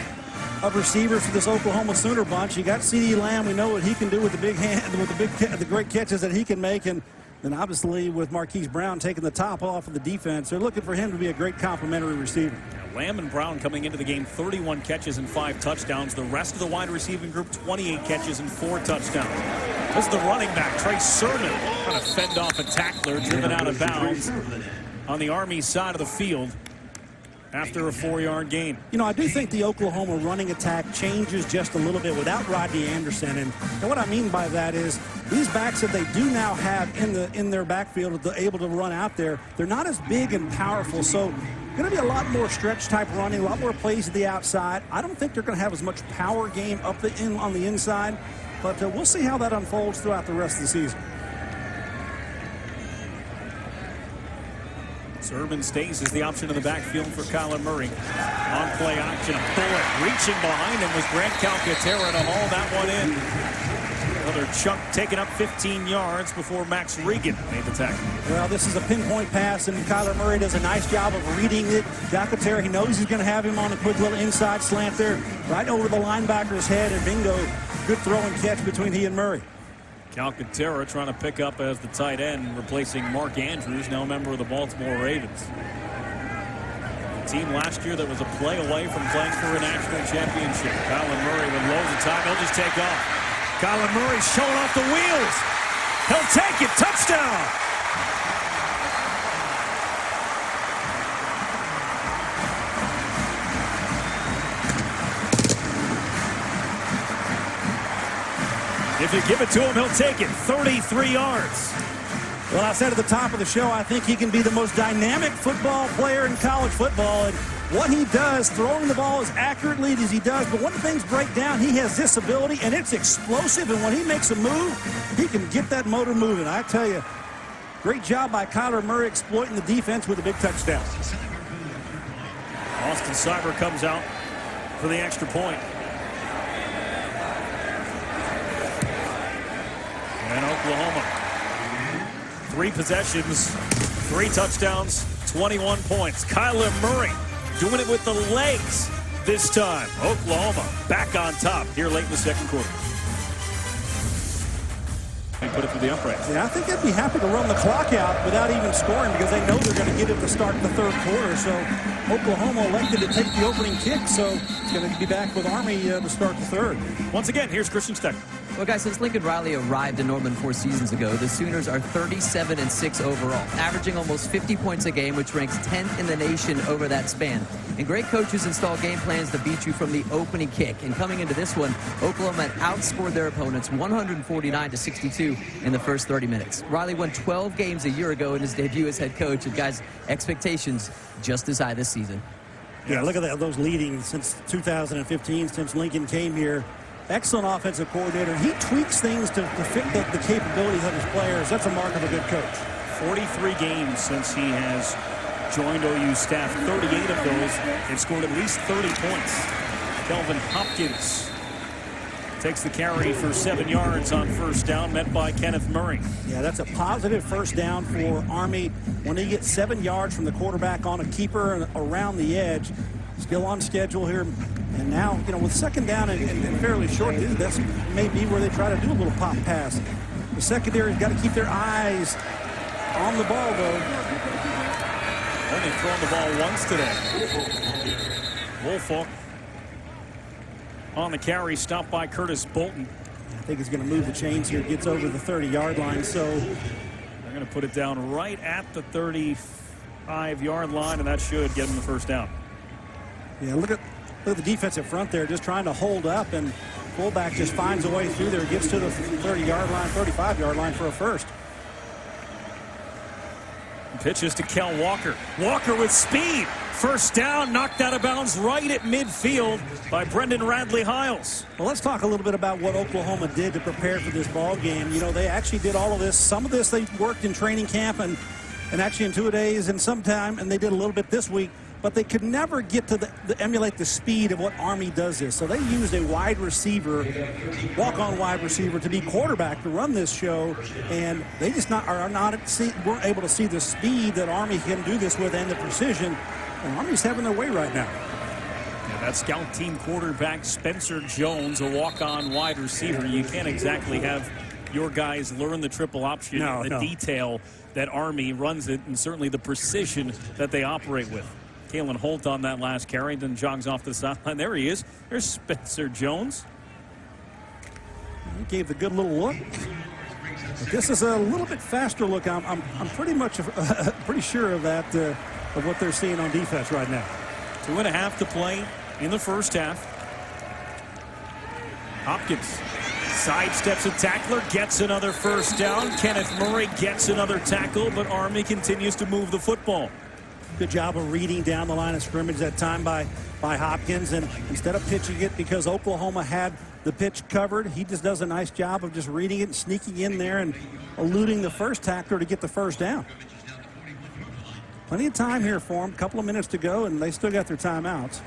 of receivers for this Oklahoma Sooner bunch. You got CeeDee Lamb. We know what he can do with the big hand, with the great catches that he can make, and then obviously with Marquise Brown taking the top off of the defense, they're looking for him to be a great complementary receiver. Lamb and Brown coming into the game, 31 catches and 5 touchdowns. The rest of the wide receiving group, 28 catches and 4 touchdowns. This is the running back, Trey Sermon, trying to fend off a tackler, driven out of bounds on the Army side of the field after a 4-yard gain. You know, I do think the Oklahoma running attack changes just a little bit without Rodney Anderson. And what I mean by that is these backs that they do now have in their backfield, they're able to run out there, they're not as big and powerful. So going to be a lot more stretch type running, a lot more plays to the outside. I don't think they're going to have as much power game up on the inside, but we'll see how that unfolds throughout the rest of the season. Sermon stays as the option in the backfield for Kyler Murray. On play action, a bullet reaching behind him was Grant Calcaterra to haul that one in. Another chunk taken up 15 yards before Max Regan made the tackle. Well, this is a pinpoint pass, and Kyler Murray does a nice job of reading it. Calcaterra, he knows he's going to have him on a quick little inside slant there, right over the linebacker's head, and bingo, good throw and catch between he and Murray. Calcaterra trying to pick up as the tight end, replacing Mark Andrews, now a member of the Baltimore Ravens. The team last year that was a play away from playing for a national championship. Kyler Murray with loads of time, he'll just take off. Kyler Murray showing off the wheels. He'll take it. Touchdown. If you give it to him, he'll take it. 33 yards. Well, I said at the top of the show, I think he can be the most dynamic football player in college football. And what he does, throwing the ball as accurately as he does, but when things break down, he has this ability, and it's explosive. And when he makes a move, he can get that motor moving. I tell you, great job by Kyler Murray exploiting the defense with a big touchdown. Austin Cyber comes out for the extra point. And Oklahoma, 3 possessions, 3 touchdowns, 21 points. Kyler Murray doing it with the legs this time. Oklahoma back on top here late in the second quarter. And put it through the uprights. Yeah, I think they'd be happy to run the clock out without even scoring because they know they're going to get it to start the third quarter. So Oklahoma elected to take the opening kick, so it's going to be back with Army to start the third. Once again, here's Christian Stecker. Well, guys, since Lincoln Riley arrived in Norman 4 seasons ago, the Sooners are 37-6 overall, averaging almost 50 points a game, which ranks 10th in the nation over that span. And great coaches install game plans to beat you from the opening kick. And coming into this one, Oklahoma outscored their opponents 149-62 in the first 30 minutes. Riley won 12 games a year ago in his debut as head coach, and guys, expectations just as high this season. Yeah, look at that, those leading since 2015, since Lincoln came here. Excellent offensive coordinator. He tweaks things to fit the capabilities of his players. That's a mark of a good coach. 43 games since he has joined OU staff. 38 of those have scored at least 30 points. Kelvin Hopkins takes the carry for 7 yards on first down, met by Kenneth Murray. Yeah, that's a positive first down for Army. When he gets 7 yards from the quarterback on a keeper and around the edge, still on schedule here. And now, you know, with second down and fairly short, that's maybe where they try to do a little pop pass. The secondary's got to keep their eyes on the ball, though. Only thrown the ball once today. Woolfolk on the carry, stopped by Curtis Bolton. I think he's going to move the chains here. Gets over the 30-yard line, so they're going to put it down right at the 35-yard line, and that should get him the first down. Yeah, look at the defensive front there, just trying to hold up, and fullback just finds a way through there, gets to the 30-yard line, 35-yard line for a first. Pitches to Kel Walker. Walker with speed. First down, knocked out of bounds right at midfield by Brendan Radley-Hiles. Well, let's talk a little bit about what Oklahoma did to prepare for this ball game. You know, they actually did all of this. Some of this they worked in training camp, and and actually in 2 days and sometime, and they did a little bit this week, but they could never get to emulate the speed of what Army does this. So they used a wide receiver, walk-on wide receiver, to be quarterback to run this show, and they just weren't able to see the speed that Army can do this with and the precision. And Army's having their way right now. Yeah, that scout team quarterback Spencer Jones, a walk-on wide receiver. You can't exactly have your guys learn the triple option, detail that Army runs it, and certainly the precision that they operate with. Kalen Holt on that last carry, then jogs off the sideline. There he is. There's Spencer Jones. He gave the good little look. But this is a little bit faster look. I'm pretty sure of that, of what they're seeing on defense right now. 2.5 to play in the first half. Hopkins sidesteps a tackler, gets another first down. Kenneth Murray gets another tackle, but Army continues to move the football. Good job of reading down the line of scrimmage that time by Hopkins, and instead of pitching it because Oklahoma had the pitch covered, he just does a nice job of just reading it and sneaking in there and eluding the first tackler to get the first down. Plenty of time here for them, a couple of minutes to go, and they still got their timeouts.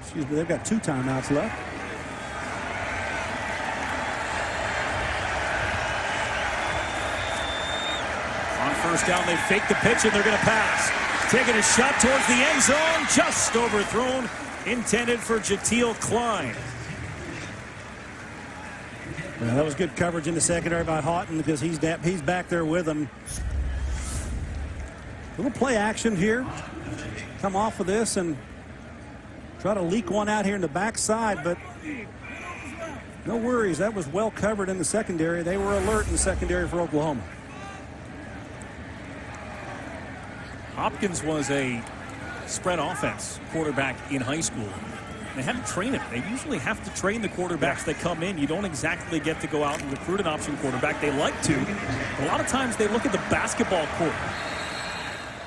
Excuse me, they've got 2 timeouts left. On first down, they fake the pitch, and they're going to pass. Taking a shot towards the end zone, just overthrown, intended for Jatiel Klein. Well, that was good coverage in the secondary by Houghton because he's back there with them. Little play action here. Come off of this and try to leak one out here in the backside, but no worries. That was well covered in the secondary. They were alert in the secondary for Oklahoma. Hopkins was a spread offense quarterback in high school. They had to train him. They usually have to train the quarterbacks that come in. You don't exactly get to go out and recruit an option quarterback. They like to. A lot of times they look at the basketball court.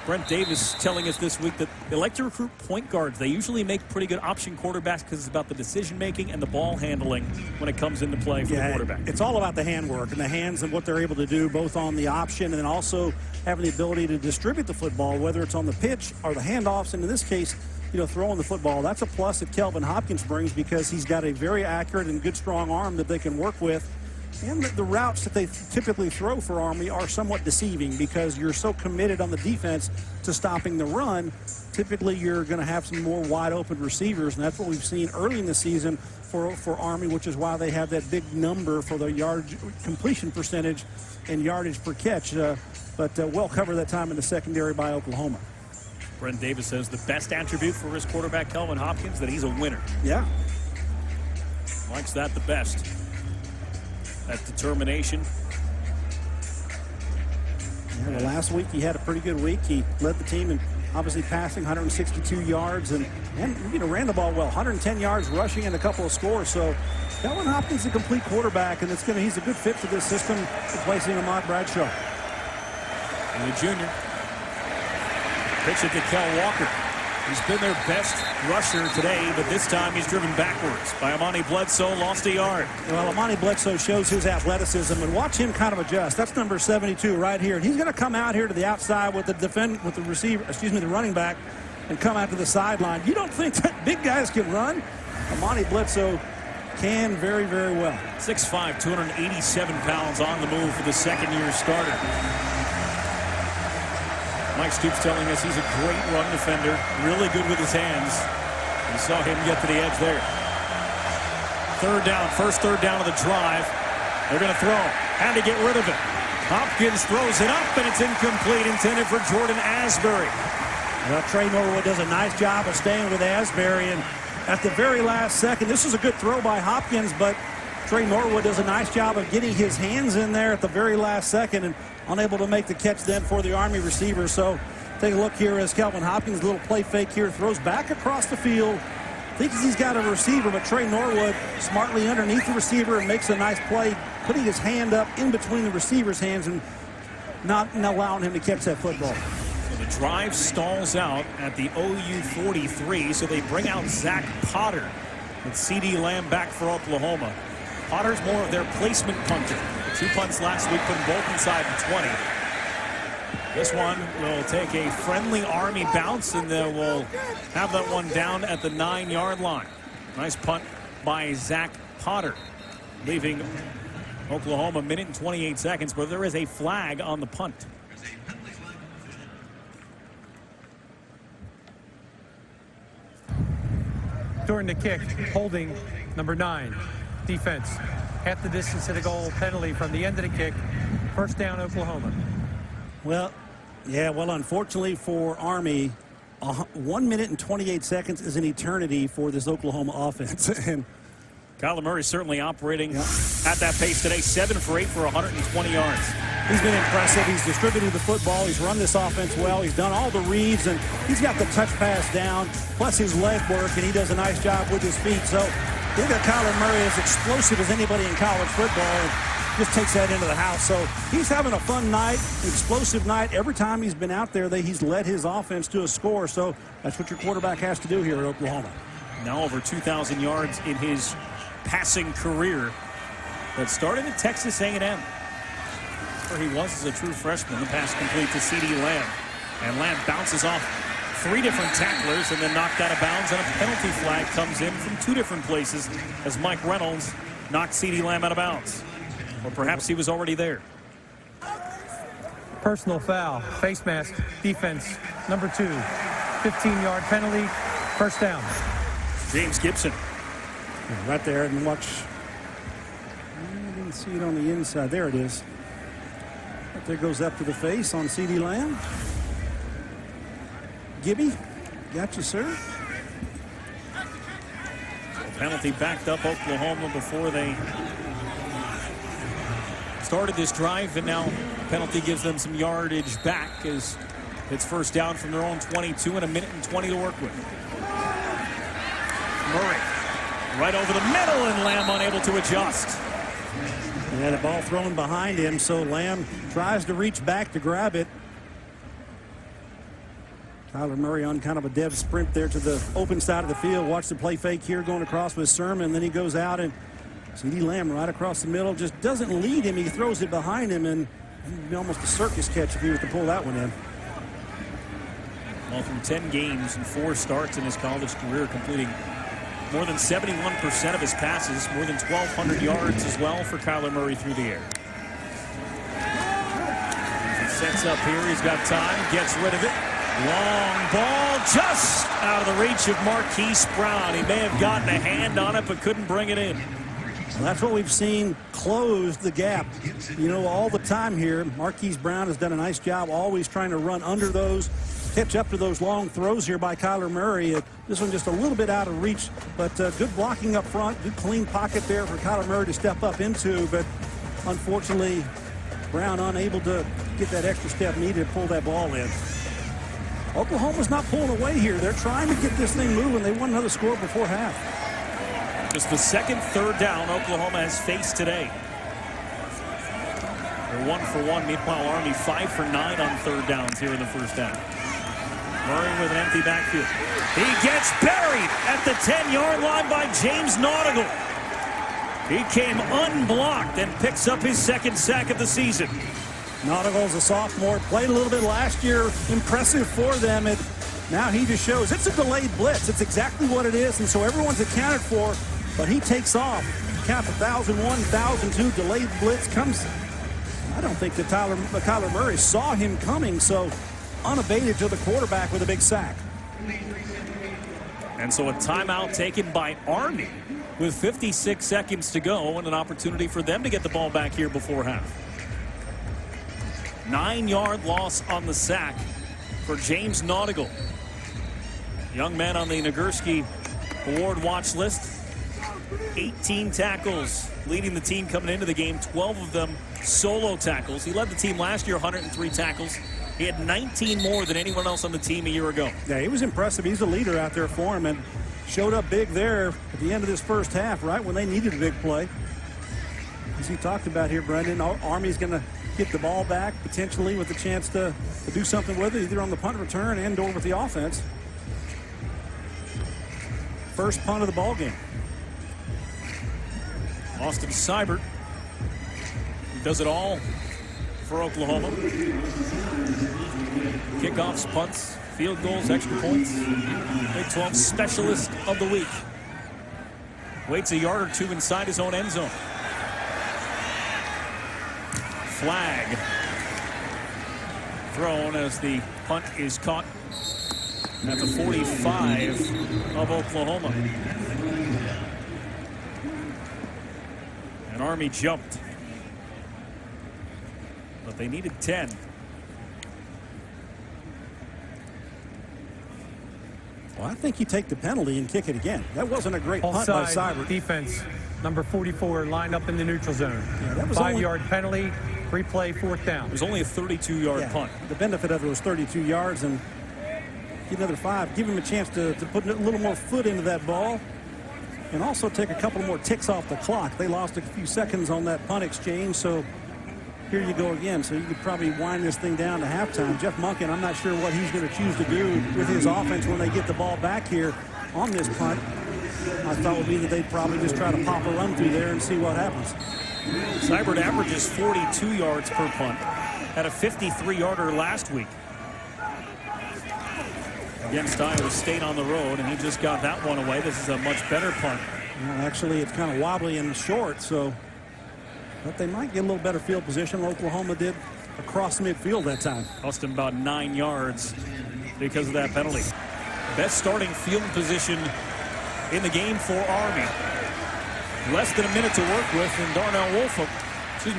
Brent Davis telling us this week that they like to recruit point guards. They usually make pretty good option quarterbacks because it's about the decision-making and the ball handling when it comes into play for the quarterback. It's all about the handwork and the hands and what they're able to do both on the option and then also having the ability to distribute the football, whether it's on the pitch or the handoffs. And in this case, throwing the football. That's a plus that Kelvin Hopkins brings because he's got a very accurate and good strong arm that they can work with. And the routes that they typically throw for Army are somewhat deceiving because you're so committed on the defense to stopping the run. Typically, you're going to have some more wide-open receivers, and that's what we've seen early in the season for Army, which is why they have that big number for the yardage completion percentage and yardage per catch. But well covered that time in the secondary by Oklahoma. Brent Davis says the best attribute for his quarterback, Kelvin Hopkins, that he's a winner. Yeah. Likes that the best. That determination. Yeah, well, last week he had a pretty good week. He led the team in obviously passing 162 yards and ran the ball well, 110 yards rushing and a couple of scores. So Kelvin Hopkins is a complete quarterback, and he's a good fit for this system, replacing Ahmad Bradshaw. And the junior. Pitch it to Kel Walker. He's been their best rusher today, but this time he's driven backwards by Amani Bledsoe, lost a yard. Well, Amani Bledsoe shows his athleticism, and watch him kind of adjust. That's number 72 right here. And he's going to come out here to the outside with the running back, and come out to the sideline. You don't think that big guys can run? Amani Bledsoe can very, very well. 6'5", 287 pounds on the move for the second-year starter. Mike Stoops telling us he's a great run defender, really good with his hands. We saw him get to the edge there. First third down of the drive. They're going to throw. Had to get rid of it. Hopkins throws it up, and it's incomplete, intended for Jordan Asbury. Well, Trey Norwood does a nice job of staying with Asbury, and at the very last second, this is a good throw by Hopkins, but Trey Norwood does a nice job of getting his hands in there at the very last second and unable to make the catch then for the Army receiver. So take a look here as Kelvin Hopkins, a little play fake here, throws back across the field. Thinks he's got a receiver, but Trey Norwood smartly underneath the receiver and makes a nice play, putting his hand up in between the receiver's hands and not allowing him to catch that football. So the drive stalls out at the OU 43, so they bring out Zach Potter with C.D. Lamb back for Oklahoma. Potter's more of their placement punter. 2 punts last week, putting both inside the 20. This one will take a friendly Army bounce, and then we'll have that one down at the 9-yard line. Nice punt by Zach Potter, leaving Oklahoma a minute and 28 seconds, but there is a flag on the punt. During the kick, holding number 9, defense. Half the distance to the goal, penalty from the end of the kick. First down, Oklahoma. Well, unfortunately for Army, 1 minute and 28 seconds is an eternity for this Oklahoma offense. And Kyler Murray certainly operating at that pace today, 7 for 8 for 120 yards. He's been impressive. He's distributed the football. He's run this offense well. He's done all the reads, and he's got the touch pass down, plus his leg work, and he does a nice job with his feet. So they've got Kyler Murray as explosive as anybody in college football, and just takes that into the house. So he's having a fun night, explosive night. Every time he's been out there, he's led his offense to a score. So that's what your quarterback has to do here at Oklahoma. Now over 2,000 yards in his passing career, but started at Texas A&M, where he was as a true freshman. The pass complete to CeeDee Lamb, and Lamb bounces off 3 different tacklers and then knocked out of bounds, and a penalty flag comes in from 2 different places as Mike Reynolds knocked CeeDee Lamb out of bounds. Or perhaps he was already there. Personal foul, face mask, defense, number 2. 15-yard penalty, first down. James Gibson. Right there, and watch. I didn't see it on the inside. There it is. Right there, goes up to the face on CeeDee Lamb. Gibby, got you, sir. Penalty backed up Oklahoma before they started this drive, and now penalty gives them some yardage back as it's first down from their own 22 and a minute and 20 to work with. Murray right over the middle, and Lamb unable to adjust. Yeah, the ball thrown behind him, so Lamb tries to reach back to grab it. Kyler Murray on kind of a dead sprint there to the open side of the field. Watch the play fake here going across with Sermon. Then he goes out, and CeeDee Lamb right across the middle. Just doesn't lead him. He throws it behind him, and it'd be almost a circus catch if he was to pull that one in. Well, through 10 games and 4 starts in his college career, completing more than 71% of his passes, more than 1,200 yards as well for Kyler Murray through the air. He sets up here. He's got time. Gets rid of it. Long ball just out of the reach of Marquise Brown. He may have gotten a hand on it, but couldn't bring it in. Well, that's what we've seen close the gap, all the time here. Marquise Brown has done a nice job always trying to run under those, catch up to those long throws here by Kyler Murray. This one just a little bit out of reach, but good blocking up front, good clean pocket there for Kyler Murray to step up into, but unfortunately Brown unable to get that extra step needed to pull that ball in. Oklahoma's not pulling away here. They're trying to get this thing moving. They want another score before half. Just the second third down Oklahoma has faced today. They're 1 for 1. Meanwhile, Army 5 for 9 on third downs here in the first half. Murray with an empty backfield. He gets buried at the 10-yard line by James Nautigal. He came unblocked and picks up his second sack of the season. Nautigal's a sophomore, played a little bit last year. Impressive for them. And now he just shows it's a delayed blitz. It's exactly what it is, and so everyone's accounted for, but he takes off. Count 1,001, 1,002, delayed blitz comes. I don't think that Kyler Murray saw him coming, so unabated to the quarterback with a big sack. And so a timeout taken by Army with 56 seconds to go and an opportunity for them to get the ball back here before half. 9-yard loss on the sack for James Nautigal. Young man on the Nagurski Award watch list. 18 tackles leading the team coming into the game, 12 of them solo tackles. He led the team last year, 103 tackles. He had 19 more than anyone else on the team a year ago. Yeah, he was impressive. He's a leader out there for him and showed up big there at the end of this first half, right when they needed a big play. As he talked about here, Brendan, Army's going to get the ball back potentially with a chance to do something with it, either on the punt return and or with the offense. First punt of the ball game. Austin Seibert, who does it all for Oklahoma. Kickoffs, punts, field goals, extra points. Big 12 specialist of the week. Waits a yard or two inside his own end zone. Flag thrown as the punt is caught at the 45 of Oklahoma. And Army jumped, but they needed 10. Well, I think you take the penalty and kick it again. That wasn't a great punt by Seibert. Defense, number 44, lined up in the neutral zone. Yeah, that was 5-yard penalty, replay, 4th down. It was only a 32-yard punt. The benefit of it was 32 yards, and get another 5. Give him a chance to put a little more foot into that ball, and also take a couple more ticks off the clock. They lost a few seconds on that punt exchange, so here you go again. So you could probably wind this thing down to halftime. Jeff Monken, I'm not sure what he's going to choose to do with his offense when they get the ball back here on this punt. My thought would be that they'd probably just try to pop a run through there and see what happens. Seibert averages 42 yards per punt. Had a 53-yarder last week against Iowa State on the road, and he just got that one away. This is a much better punt. Well, actually, it's kind of wobbly and short, so but they might get a little better field position. Oklahoma did across midfield that time. Cost him about 9 yards because of that penalty. Best starting field position in the game for Army. Less than a minute to work with, and Darnell Woolfolk,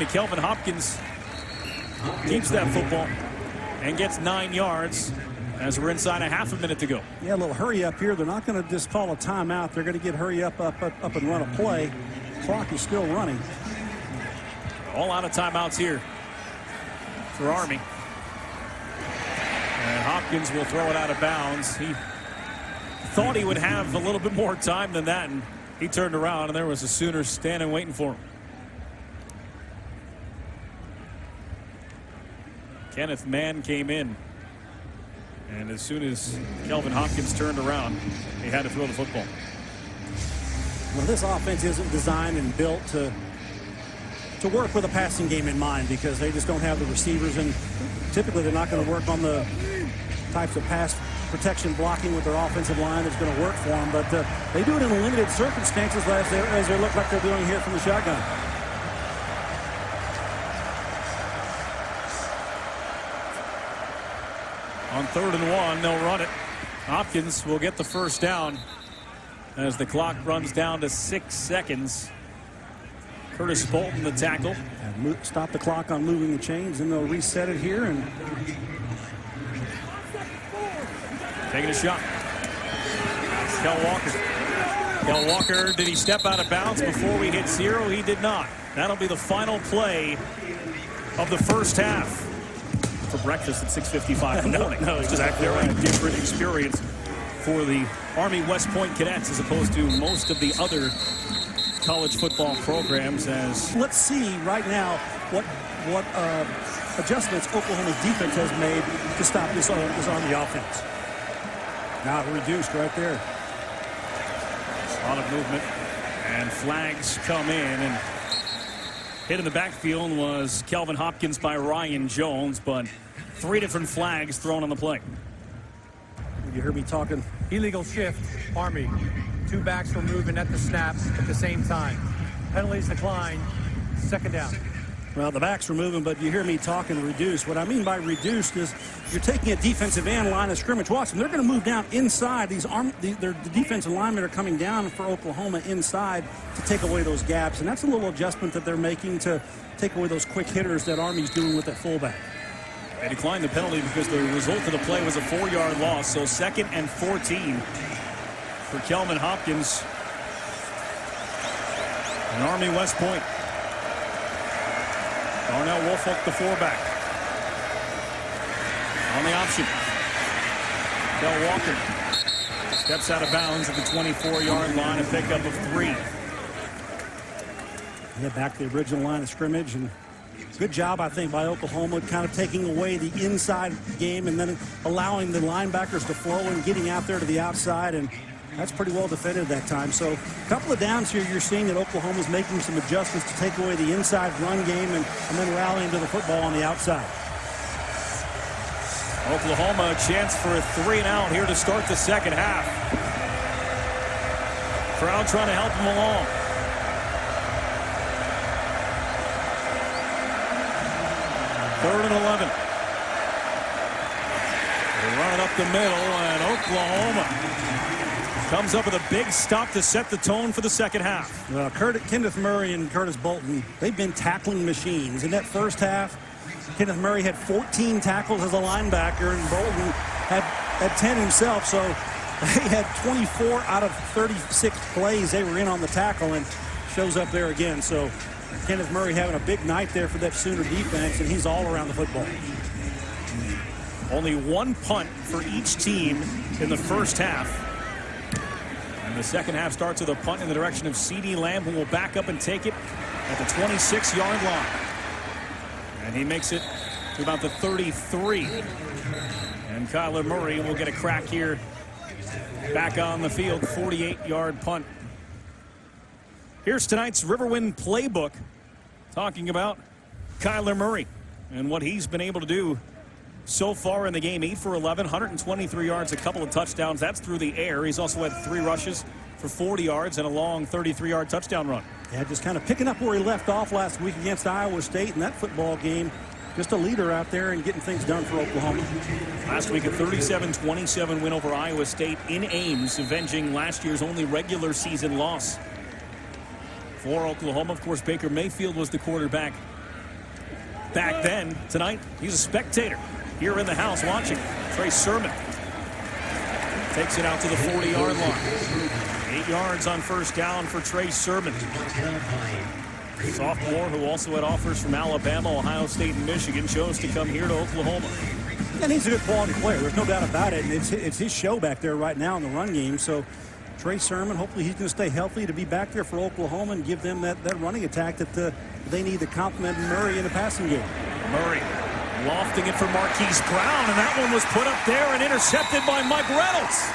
Kelvin Hopkins keeps that football and gets 9 yards as we're inside a half a minute to go. Yeah, a little hurry up here. They're not going to just call a timeout. They're going to get hurry up and run a play. Clock is still running. All out of timeouts here for Army. And Hopkins will throw it out of bounds. He thought he would have a little bit more time than that, and he turned around, and there was a Sooner standing waiting for him. Kenneth Mann came in, and as soon as Kelvin Hopkins turned around, he had to throw the football. Well, this offense isn't designed and built to work with a passing game in mind, because they just don't have the receivers, and typically they're not going to work on the types of pass protection blocking with their offensive line that's going to work for them. But they do it in limited circumstances as they look like they're doing here from the shotgun. On 3rd and 1, they'll run it. Hopkins will get the first down as the clock runs down to 6 seconds. Curtis Bolton, the tackle. And stop the clock on moving the chains, and they'll reset it here. And taking a shot. Kel Walker. Kel Walker, did he step out of bounds before we hit 0? He did not. That'll be the final play of the first half. For breakfast at 6:55 in the morning. No, it's exactly right. A different experience for the Army West Point Cadets as opposed to most of the other college football programs. As let's see right now what adjustments Oklahoma's defense has made to stop this Army offense. Now reduced right there. A lot of movement, and flags come in, and hit in the backfield was Kelvin Hopkins by Ryan Jones, but 3 different flags thrown on the play. You heard me talking. Illegal shift, Army. 2 backs were moving at the snap at the same time. Penalties decline. 2nd down. Well, the backs were moving, but you hear me talking reduced. What I mean by reduced is you're taking a defensive end line of scrimmage. Watch them. They're going to move down inside. The defensive linemen are coming down for Oklahoma inside to take away those gaps. And that's a little adjustment that they're making to take away those quick hitters that Army's doing with that fullback. They declined the penalty because the result of the play was a 4-yard loss. So 2nd and 14 for Kelvin Hopkins and Army West Point. Darnell Woolfolk, the 4-back. On the option. Kel Walker steps out of bounds at the 24-yard line, a pickup of 3. Yeah, back to the original line of scrimmage, and good job, I think, by Oklahoma, kind of taking away the inside game and then allowing the linebackers to flow and getting out there to the outside. And That's pretty well defended that time. So a couple of downs here, you're seeing that Oklahoma's making some adjustments to take away the inside run game and then rallying to the football on the outside. Oklahoma a chance for a 3-and-out here to start the second half. Crowd trying to help them along. Third and 11. They're running up the middle, and Oklahoma comes up with a big stop to set the tone for the second half. Well, Kenneth Murray and Curtis Bolton, they've been tackling machines. In that first half, Kenneth Murray had 14 tackles as a linebacker, and Bolton had 10 himself. So they had 24 out of 36 plays they were in on the tackle, and shows up there again. So Kenneth Murray having a big night there for that Sooner defense, and he's all around the football. Only one punt for each team in the first half. And the second half starts with a punt in the direction of CeeDee Lamb, who will back up and take it at the 26-yard line. And he makes it to about the 33. And Kyler Murray will get a crack here back on the field, 48-yard punt. Here's tonight's Riverwind playbook, talking about Kyler Murray and what he's been able to do so far in the game. 8 for 11, 123 yards, a couple of touchdowns. That's through the air. He's also had 3 rushes for 40 yards and a long 33-yard touchdown run. Yeah, just kind of picking up where he left off last week against Iowa State in that football game. Just a leader out there and getting things done for Oklahoma. Last week, a 37-27 win over Iowa State in Ames, avenging last year's only regular season loss for Oklahoma. Of course, Baker Mayfield was the quarterback back then. Tonight, he's a spectator here in the house watching. Trey Sermon takes it out to the 40-yard line. 8 yards on first down for Trey Sermon. Sophomore who also had offers from Alabama, Ohio State, and Michigan, chose to come here to Oklahoma. And he's a good quality player. There's no doubt about it. And it's his show back there right now in the run game. So Trey Sermon, hopefully he's going to stay healthy to be back there for Oklahoma and give them that running attack that they need to complement Murray in the passing game. Murray lofting it for Marquise Brown, and that one was put up there and intercepted by Mike Reynolds.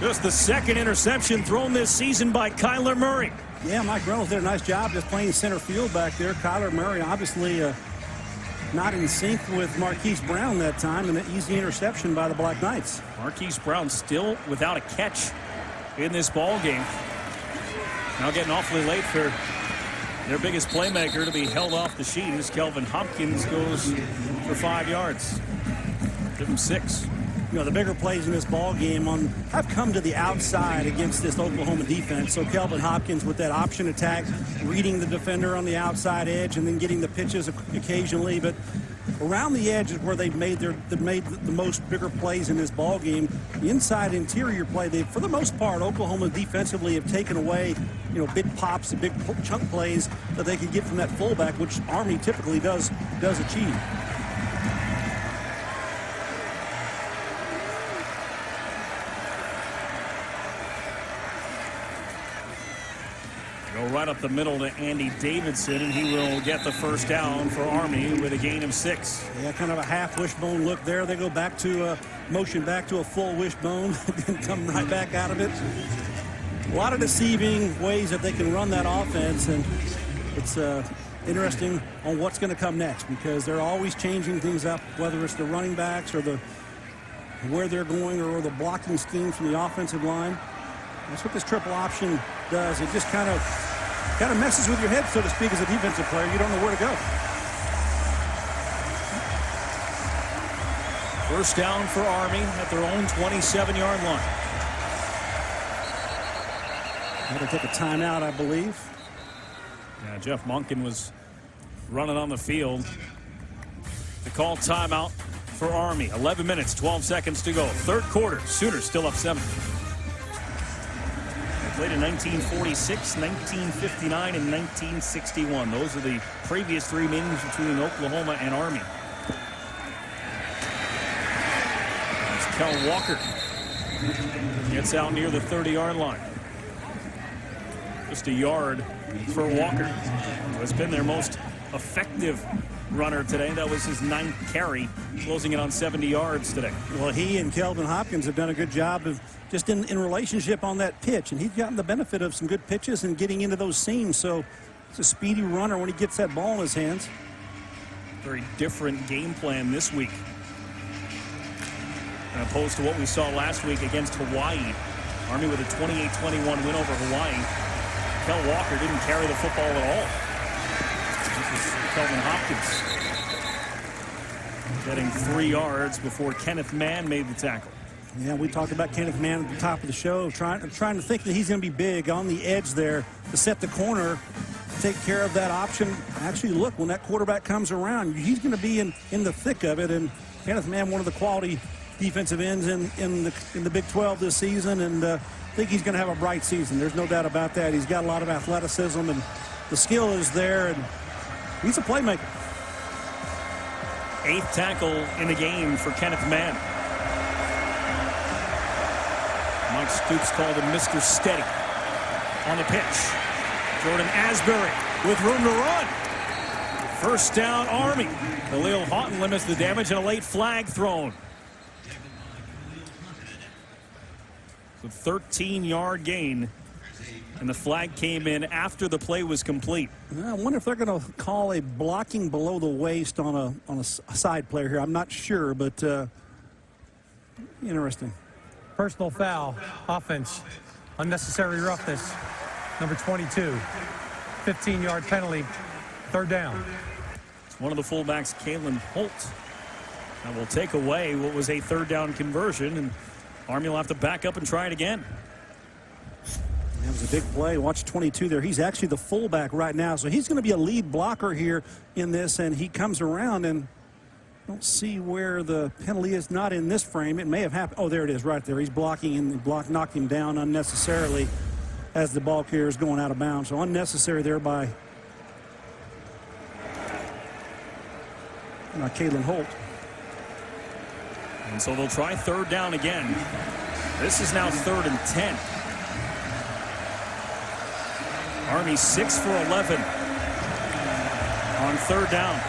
Just the second interception thrown this season by Kyler Murray. Yeah, Mike Reynolds did a nice job just playing center field back there. Kyler Murray obviously not in sync with Marquise Brown that time, and an easy interception by the Black Knights. Marquise Brown still without a catch in this ball game. Now getting awfully late for their biggest playmaker to be held off the sheet, as Kelvin Hopkins goes for 5 yards. Give him 6. You know, the bigger plays in this ball game have come to the outside against this Oklahoma defense. So Kelvin Hopkins with that option attack, reading the defender on the outside edge and then getting the pitches occasionally. But around the edge is where they've made the most bigger plays in this ball game. The inside interior play, for the most part, Oklahoma defensively have taken away, big pops and big chunk plays that they could get from that fullback, which Army typically does achieve. Go right up the middle to Andy Davidson, and he will get the first down for Army with a gain of 6. Yeah, kind of a half wishbone look there. They go back to motion back to a full wishbone and come right back out of it. A lot of deceiving ways that they can run that offense, and it's interesting on what's going to come next, because they're always changing things up, whether it's the running backs or where they're going or the blocking scheme from the offensive line. That's what this triple option does. It just kind of messes with your head, so to speak, as a defensive player. You don't know where to go. First down for Army at their own 27-yard line. They're going to take a timeout, I believe. Yeah, Jeff Monken was running on the field to call timeout for Army. 11 minutes, 12 seconds to go. Third quarter, Sooners still up 7. Played in 1946, 1959, and 1961. Those are the previous 3 meetings between Oklahoma and Army. It's Kel Walker. Gets out near the 30-yard line. Just a yard for Walker, who has been their most effective runner today. That was his 9th carry, closing it on 70 yards today. Well, he and Kelvin Hopkins have done a good job of just in relationship on that pitch, and he's gotten the benefit of some good pitches and getting into those seams. So it's a speedy runner when he gets that ball in his hands. Very different game plan this week, opposed to what we saw last week against Hawaii. Army with a 28-21 win over Hawaii. Kel Walker didn't carry the football at all. This is Kelvin Hopkins getting 3 yards before Kenneth Mann made the tackle. Yeah, we talked about Kenneth Mann at the top of the show, trying to think that he's going to be big on the edge there to set the corner, take care of that option. Actually, look, when that quarterback comes around, he's going to be in the thick of it. And Kenneth Mann, one of the quality defensive ends in the Big 12 this season, and I think he's going to have a bright season. There's no doubt about that. He's got a lot of athleticism, and the skill is there, and he's a playmaker. 8th tackle in the game for Kenneth Mann. Mike Stoops called him Mr. Steady on the pitch. Jordan Asbury with room to run. First down, Army. Khalil Houghton limits the damage and a late flag thrown. So 13-yard gain, and the flag came in after the play was complete. I wonder if they're going to call a blocking below the waist on a side player here. I'm not sure, but interesting. Personal foul, offense, unnecessary roughness, number 22, 15-yard penalty, 3rd down. It's one of the fullbacks, Kalen Holt. That will take away what was a 3rd down conversion, and Army will have to back up and try it again. That was a big play. Watch 22 there. He's actually the fullback right now, so he's going to be a lead blocker here in this, and he comes around, and don't see where the penalty is. Not in this frame. It may have happened. Oh, there it is right there. He's blocking, and the knocked him down unnecessarily as the ball carrier is going out of bounds. So unnecessary there by Kalen Holt. And so they'll try 3rd down again. This is now 3rd and 10. Army 6 for 11 on 3rd down.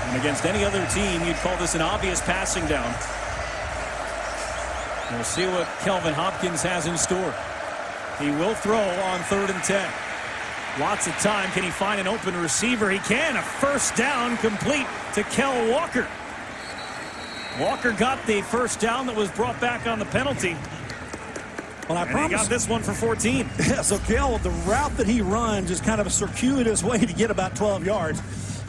And against any other team, you'd call this an obvious passing down. We'll see what Kelvin Hopkins has in store. He will throw on 3rd and 10. Lots of time. Can he find an open receiver? He can. A first down complete to Kel Walker. Walker got the first down that was brought back on the penalty. Well, I promise. He got this one for 14. Yeah, so Kel, the route that he runs is kind of a circuitous way to get about 12 yards.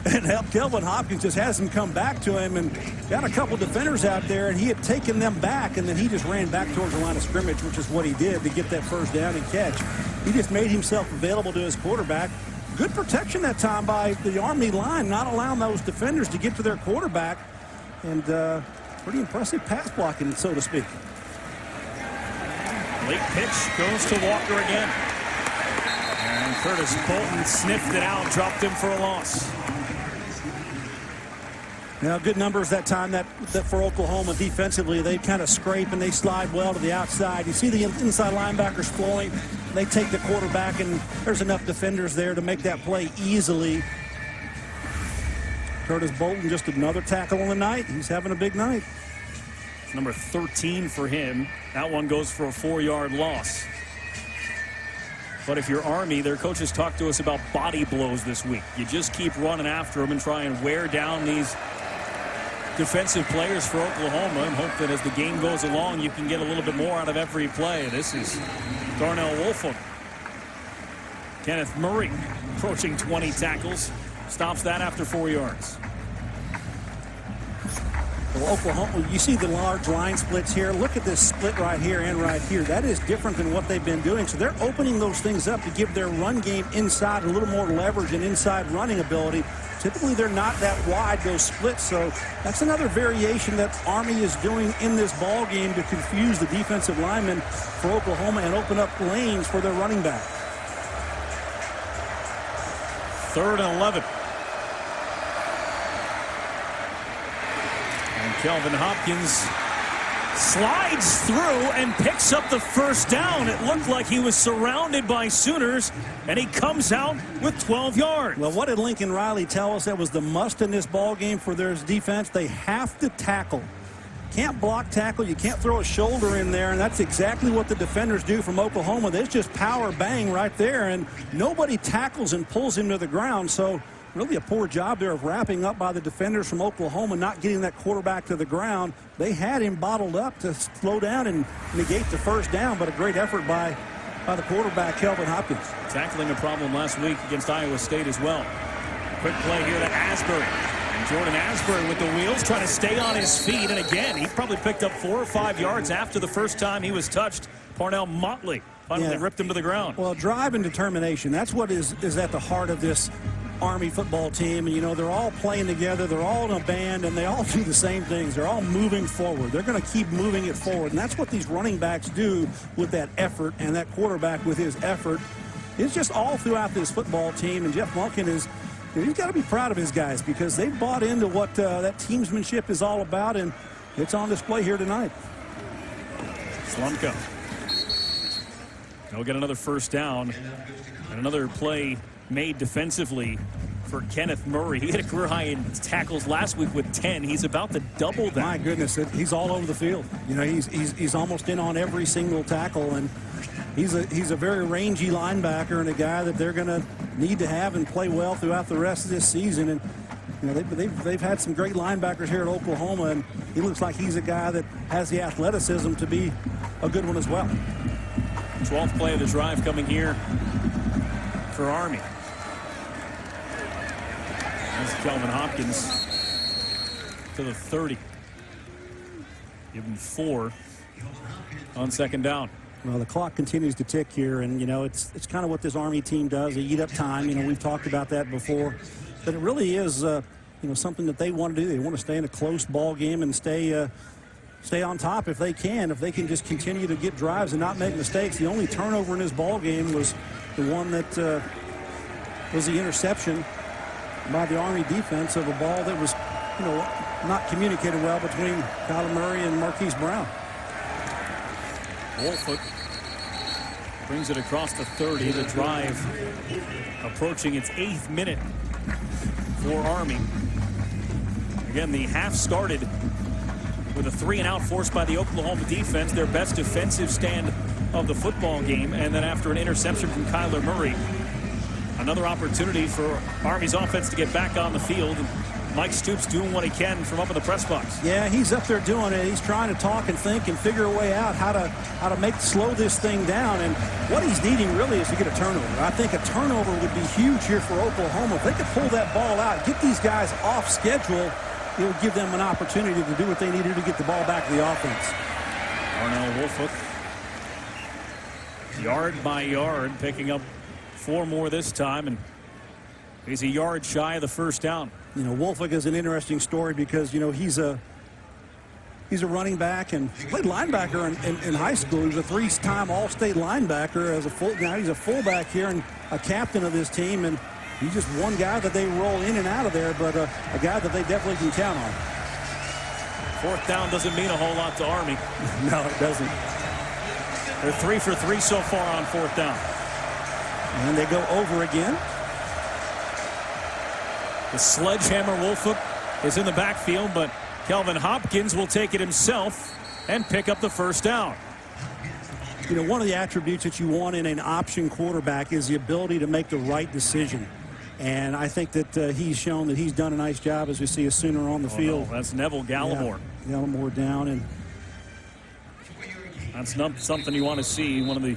And Kelvin Hopkins just has him come back to him and got a couple defenders out there, and he had taken them back, and then he just ran back towards the line of scrimmage, which is what he did to get that first down and catch. He just made himself available to his quarterback. Good protection that time by the Army line, not allowing those defenders to get to their quarterback. And pretty impressive pass blocking, so to speak. Late pitch goes to Walker again. And Curtis Bolton sniffed it out, dropped him for a loss. Now, good numbers that time that for Oklahoma defensively. They kind of scrape and they slide well to the outside. You see the inside linebackers flowing. They take the quarterback, and there's enough defenders there to make that play easily. Curtis Bolton, just another tackle on the night. He's having a big night. It's number 13 for him. That one goes for a 4-yard loss. But if you're Army, their coaches talked to us about body blows this week. You just keep running after them and try and wear down these defensive players for Oklahoma and hope that as the game goes along, you can get a little bit more out of every play. This is Darnell Wolford. Kenneth Murray approaching 20 tackles. Stops that after 4 yards. Well, Oklahoma, you see the large line splits here. Look at this split right here and right here. That is different than what they've been doing. So they're opening those things up to give their run game inside a little more leverage and inside running ability. Typically, they're not that wide, those splits. So that's another variation that Army is doing in this ball game to confuse the defensive linemen for Oklahoma and open up lanes for their running back. 3rd and 11. And Kelvin Hopkins slides through and picks up the first down. It looked like he was surrounded by Sooners, and he comes out with 12 yards. Well, what did Lincoln Riley tell us? That was the must in this ball game for their defense. They have to tackle. Can't block tackle. You can't throw a shoulder in there, and that's exactly what the defenders do from Oklahoma. There's just power bang right there, and nobody tackles and pulls him to the ground. So really a poor job there of wrapping up by the defenders from Oklahoma, not getting that quarterback to the ground. They had him bottled up to slow down and negate the first down, but a great effort by the quarterback, Kelvin Hopkins. Tackling a problem last week against Iowa State as well. Quick play here to Asbury. And Jordan Asbury with the wheels, trying to stay on his feet. And again, he probably picked up 4 or 5 yards after the first time he was touched. Parnell Motley finally ripped him to the ground. Well, drive and determination, that's what is at the heart of this Army football team. And, you know, they're all playing together. They're all in a band, and they all do the same things. They're all moving forward. They're going to keep moving it forward. And that's what these running backs do with that effort, and that quarterback with his effort. It's just all throughout this football team. And Jeff Monken he's got to be proud of his guys because they've bought into what that teamsmanship is all about, and it's on display here tonight. Slumka. They'll get another first down, and another play made defensively for Kenneth Murray. He had a career high in tackles last week with 10. He's about to double that. My goodness, he's all over the field. You know, he's almost in on every single tackle, and he's a very rangy linebacker and a guy that they're going to need to have and play well throughout the rest of this season. And you know, they've had some great linebackers here at Oklahoma, and he looks like he's a guy that has the athleticism to be a good one as well. 12th play of the drive coming here for Army. That's Kelvin Hopkins to the 30. Give him 4 on second down. Well, the clock continues to tick here, and, you know, it's kind of what this Army team does. They eat up time. You know, we've talked about that before. But it really is, you know, something that they want to do. They want to stay in a close ball game and stay on top if they can. If they can just continue to get drives and not make mistakes. The only turnover in this ball game was the one that was the interception by the Army defense of a ball that was, you know, not communicated well between Kyler Murray and Marquise Brown. Woolfolk brings it across the 30. The drive approaching its 8th minute for Army. Again, the half started with a 3-and-out forced by the Oklahoma defense, their best defensive stand of the football game. And then after an interception from Kyler Murray, another opportunity for Army's offense to get back on the field. Mike Stoops doing what he can from up in the press box. Yeah, he's up there doing it. He's trying to talk and think and figure a way out how to slow this thing down. And what he's needing really is to get a turnover. I think a turnover would be huge here for Oklahoma. If they could pull that ball out, get these guys off schedule, it would give them an opportunity to do what they need to do to get the ball back to the offense. Parnell Woolfolk, yard by yard, picking up 4 more this time, and he's a yard shy of the first down. You know, Woolfolk is an interesting story because, you know, he's a running back and played linebacker in high school. He was a 3-time All-State linebacker. Now he's a fullback here and a captain of this team, and he's just one guy that they roll in and out of there, but a guy that they definitely can count on. 4th down doesn't mean a whole lot to Army. No, it doesn't. They're 3 for 3 so far on 4th down. And they go over again. The sledgehammer Woolfolk is in the backfield, but Kelvin Hopkins will take it himself and pick up the first down. You know, one of the attributes that you want in an option quarterback is the ability to make the right decision. And I think that he's shown that he's done a nice job as we see a Sooner on the field. No, that's Neville Gallimore. Yeah, Gallimore down. And that's not something you want to see. One of the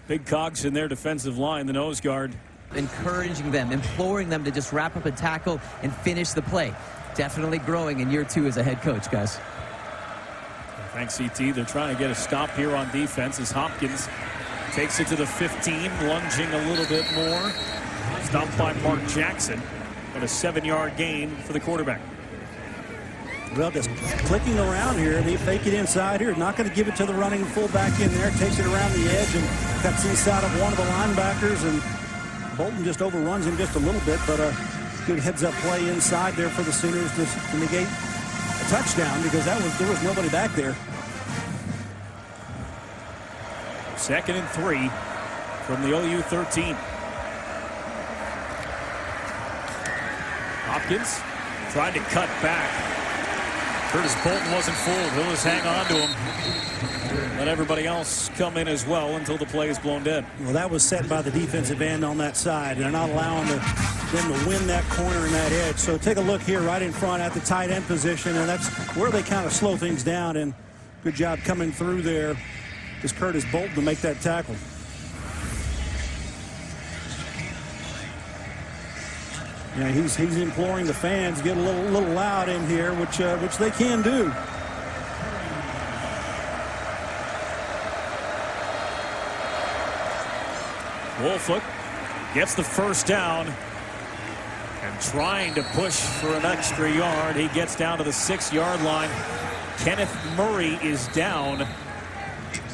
big cogs in their defensive line, the nose guard. Encouraging them, imploring them to just wrap up a tackle and finish the play. Definitely growing in year 2 as a head coach, guys. Thanks, CT. They're trying to get a stop here on defense as Hopkins takes it to the 15, lunging a little bit more. Stopped by Mark Jackson, but a 7-yard gain for the quarterback. Well, just clicking around here. They fake it inside here. Not going to give it to the running fullback in there. Takes it around the edge and cuts inside of one of the linebackers, and Bolton just overruns him just a little bit, but a good heads-up play inside there for the Sooners to negate a touchdown because there was nobody back there. 2nd and 3 from the OU 13. Hopkins tried to cut back. Curtis Bolton wasn't fooled. He'll just hang on to him. Let everybody else come in as well until the play is blown dead. Well, that was set by the defensive end on that side. They're not allowing them to win that corner and that edge. So take a look here right in front at the tight end position, and that's where they kind of slow things down. And good job coming through there is Curtis Bolton to make that tackle. Yeah, he's imploring the fans to get a little loud in here, which they can do. Woolfolk gets the first down and trying to push for an extra yard. He gets down to the 6-yard line. Kenneth Murray is down.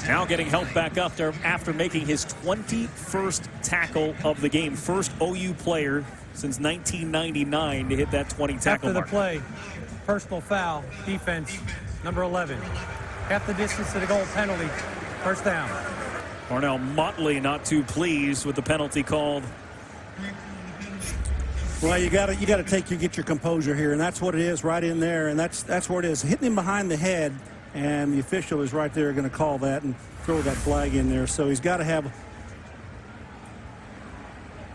Now getting help back up there after making his 21st tackle of the game. First OU player since 1999 to hit that 20 tackle mark. After the play, personal foul, defense, number 11. Half the distance to the goal, penalty, first down. Parnell Motley not too pleased with the penalty called. Well, you got to get your composure here, and that's what it is right in there, and that's where it is. Hitting him behind the head, and the official is right there going to call that and throw that flag in there. So he's got to have a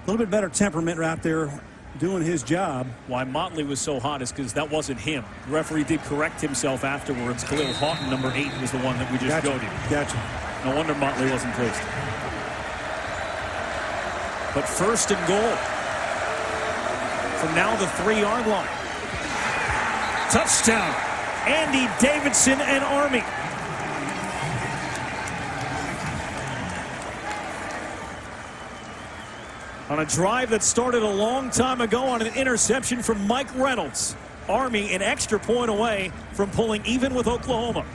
little bit better temperament right there doing his job. Why Motley was so hot is because that wasn't him. The referee did correct himself afterwards. Khalil Houghton, number 8, was the one that we just goaded. Gotcha. No wonder Motley wasn't pleased. But first and goal from now the 3-yard line. Touchdown, Andy Davidson and Army. On a drive that started a long time ago on an interception from Mike Reynolds. Army an extra point away from pulling even with Oklahoma.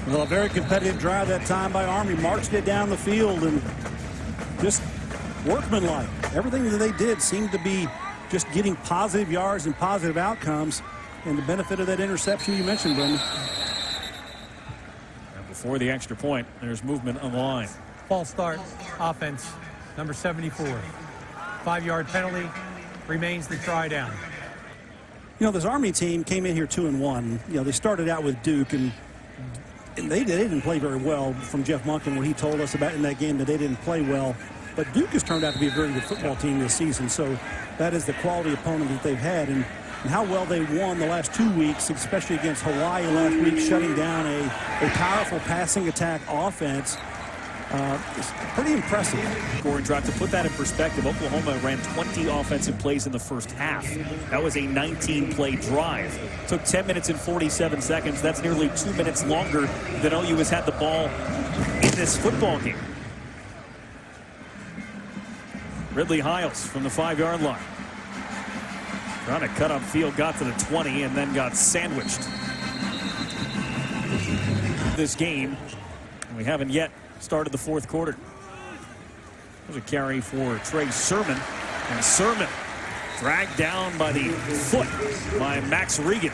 Well, a very competitive drive that time by Army. Marched it down the field and just workmanlike. Everything that they did seemed to be just getting positive yards and positive outcomes, and the benefit of that interception you mentioned, Brendan. And before the extra point, there's movement on the line. False start, offense, number 74. 5-yard penalty, remains the try down. You know, this Army team came in here 2-1. You know, they started out with Duke, and they didn't play very well from Jeff Monken when he told us about in that game that they didn't play well. But Duke has turned out to be a very good football team this season, so that is the quality opponent that they've had. And how well they won the last 2 weeks, especially against Hawaii last week, shutting down a powerful passing attack offense. It's pretty impressive. Scoring drive. To put that in perspective, Oklahoma ran 20 offensive plays in the first half. That was a 19-play drive. Took 10 minutes and 47 seconds. That's nearly 2 minutes longer than OU has had the ball in this football game. Ridley Hiles from the 5-yard line. Trying to cut upfield, got to the 20, and then got sandwiched. This game, we haven't yet started the fourth quarter. There's a carry for Trey Sermon, and Sermon dragged down by the foot by Max Regan.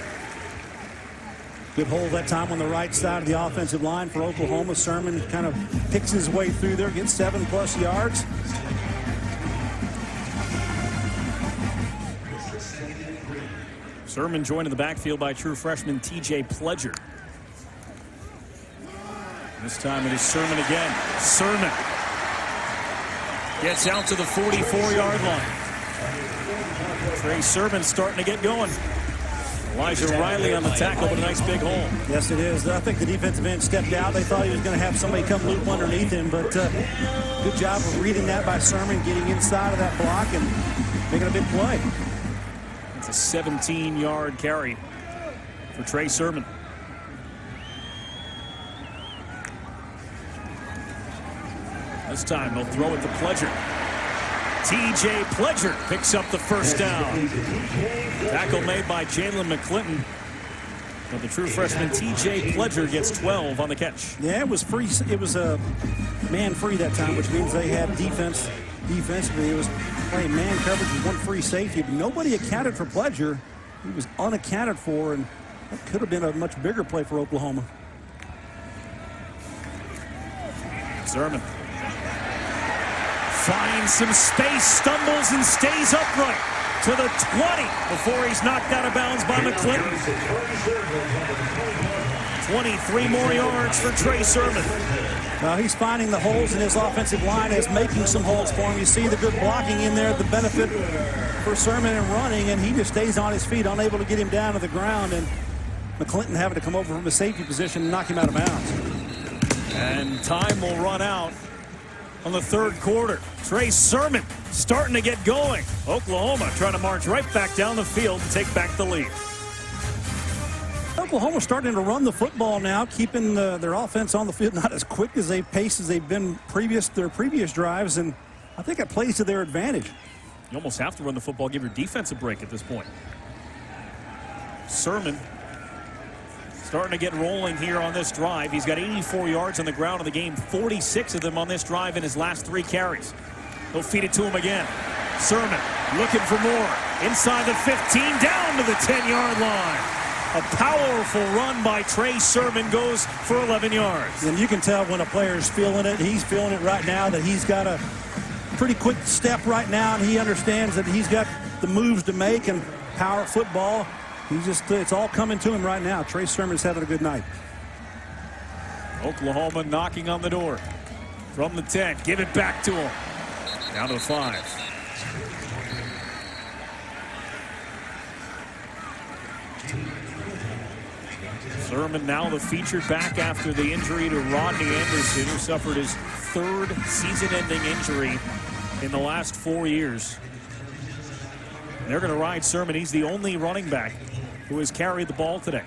Good hold that time on the right side of the offensive line for Oklahoma. Sermon kind of picks his way through there, gets 7+ yards. Sermon joined in the backfield by true freshman TJ Pledger. This time it is Sermon again. Sermon gets out to the 44-yard line. Trey Sermon starting to get going. Elijah Riley on the tackle, but a nice big hole. Yes, it is. I think the defensive end stepped out. They thought he was going to have somebody come loop underneath him, but good job of reading that by Sermon, getting inside of that block and making a big play. It's a 17-yard carry for Trey Sermon. This time they'll throw it to Pledger. TJ Pledger picks up the first down. Tackle made by Jalen McClinton. But the true freshman TJ Pledger gets 12 on the catch. Yeah, it was free. It was a man free that time, which means they had defense defensively. It was playing man coverage with one free safety, but nobody accounted for Pledger. He was unaccounted for, and that could have been a much bigger play for Oklahoma. Sermon finds some space, stumbles, and stays upright to the 20 before he's knocked out of bounds by McClinton. 23 more yards for Trey Sermon. Now he's finding the holes in his offensive line, is making some holes for him. You see the good blocking in there, the benefit for Sermon and running, and he just stays on his feet, unable to get him down to the ground, and McClinton having to come over from a safety position and knock him out of bounds. And time will run out on the third quarter. Trey Sermon starting to get going. Oklahoma trying to march right back down the field and take back the lead. Oklahoma starting to run the football now, keeping their offense on the field not as quick as they've been their previous drives, and I think it plays to their advantage. You almost have to run the football, give your defense a break at this point. Sermon starting to get rolling here on this drive. He's got 84 yards on the ground in the game, 46 of them on this drive in his last 3 carries. They'll feed it to him again. Sermon looking for more. Inside the 15, down to the 10-yard line. A powerful run by Trey Sermon goes for 11 yards. And you can tell when a player's feeling it. He's feeling it right now, that he's got a pretty quick step right now, and he understands that he's got the moves to make, and power football. It's all coming to him right now. Trey Sermon's having a good night. Oklahoma knocking on the door from the 10. Give it back to him. Down to the 5. Sermon now the featured back after the injury to Rodney Anderson, who suffered his 3rd season-ending injury in the last 4 years. And they're going to ride Sermon. He's the only running back who has carried the ball today.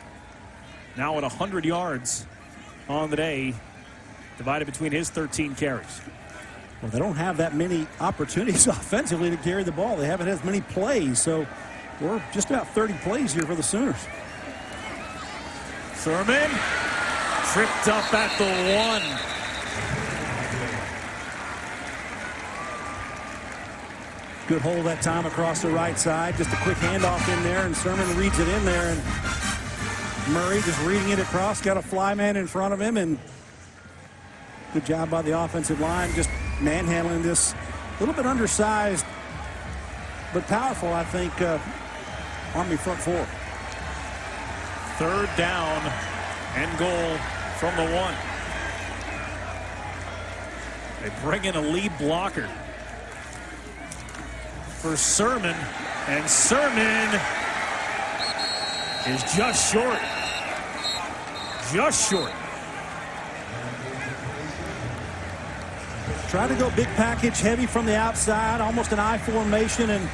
Now at 100 yards on the day, divided between his 13 carries. Well, they don't have that many opportunities offensively to carry the ball. They haven't had as many plays, so we're just about 30 plays here for the Sooners. Sermon tripped up at the 1. Good hold that time across the right side. Just a quick handoff in there, and Sermon reads it in there, and Murray just reading it across. Got a fly man in front of him, and good job by the offensive line, just manhandling this a little bit undersized but powerful, I think, Army front 4. 3rd down and goal from the 1. They bring in a lead blocker for Sermon, and Sermon is just short. Just short. Try to go big package, heavy from the outside, almost an I formation, and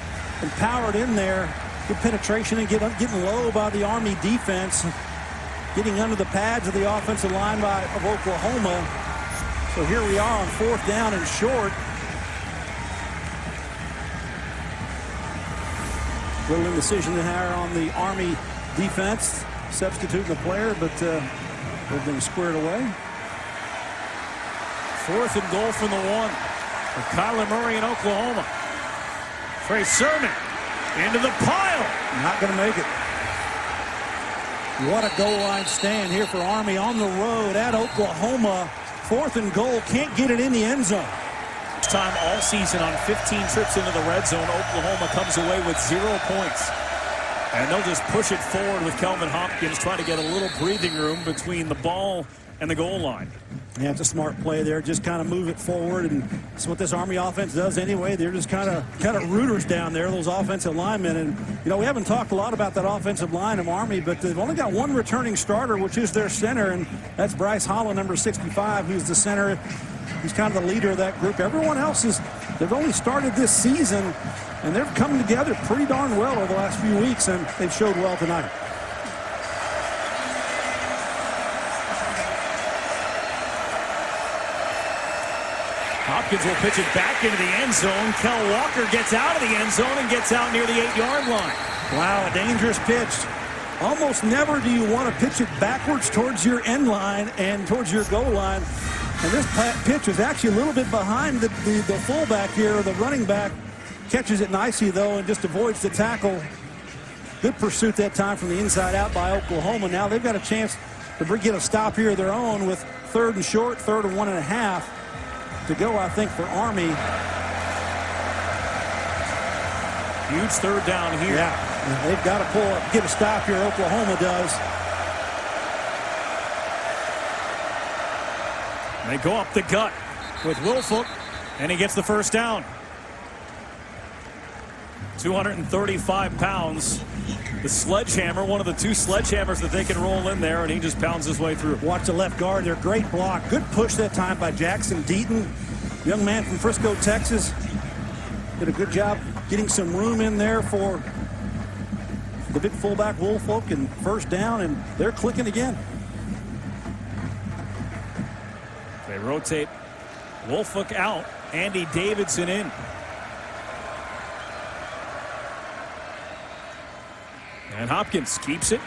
powered in there. Good penetration and getting low by the Army defense. Getting under the pads of the offensive line of Oklahoma. So here we are on 4th down and short. Little indecision there on the Army defense. Substituting the player, but everything squared away. 4th and goal from the 1 for Kyler Murray in Oklahoma. Trey Sermon into the pile. Not going to make it. What a goal line stand here for Army on the road at Oklahoma. 4th and goal. Can't get it in the end zone. First time all season on 15 trips into the red zone, Oklahoma comes away with 0 points. And they'll just push it forward with Kelvin Hopkins trying to get a little breathing room between the ball and the goal line. Yeah, it's a smart play there. Just kind of move it forward, and that's what this Army offense does anyway. They're just kind of rooters down there, those offensive linemen. And, you know, we haven't talked a lot about that offensive line of Army, but they've only got 1 returning starter, which is their center, and that's Bryce Holland, number 65, who's the center. He's kind of the leader of that group. Everyone else they've only started this season, and they're coming together pretty darn well over the last few weeks, and they've showed well tonight. Hopkins will pitch it back into the end zone. Kel Walker gets out of the end zone and gets out near the 8-yard line. Wow, a dangerous pitch. Almost never do you want to pitch it backwards towards your end line and towards your goal line. And this pitch is actually a little bit behind the fullback here. The running back catches it nicely, though, and just avoids the tackle. Good pursuit that time from the inside out by Oklahoma. Now they've got a chance to get a stop here of their own with 3rd and short, 3rd and 1.5 to go, I think, for Army. Huge 3rd down here. Yeah, they've got to get a stop here. Oklahoma does. They go up the gut with Woolfolk, and he gets the 1st down. 235 pounds. The sledgehammer, one of the 2 sledgehammers that they can roll in there, and he just pounds his way through. Watch the left guard there. Great block. Good push that time by Jackson Deaton. Young man from Frisco, Texas. Did a good job getting some room in there for the big fullback Woolfolk, and 1st down, and they're clicking again. They rotate Woolfolk out. Andy Davidson in. And Hopkins keeps it.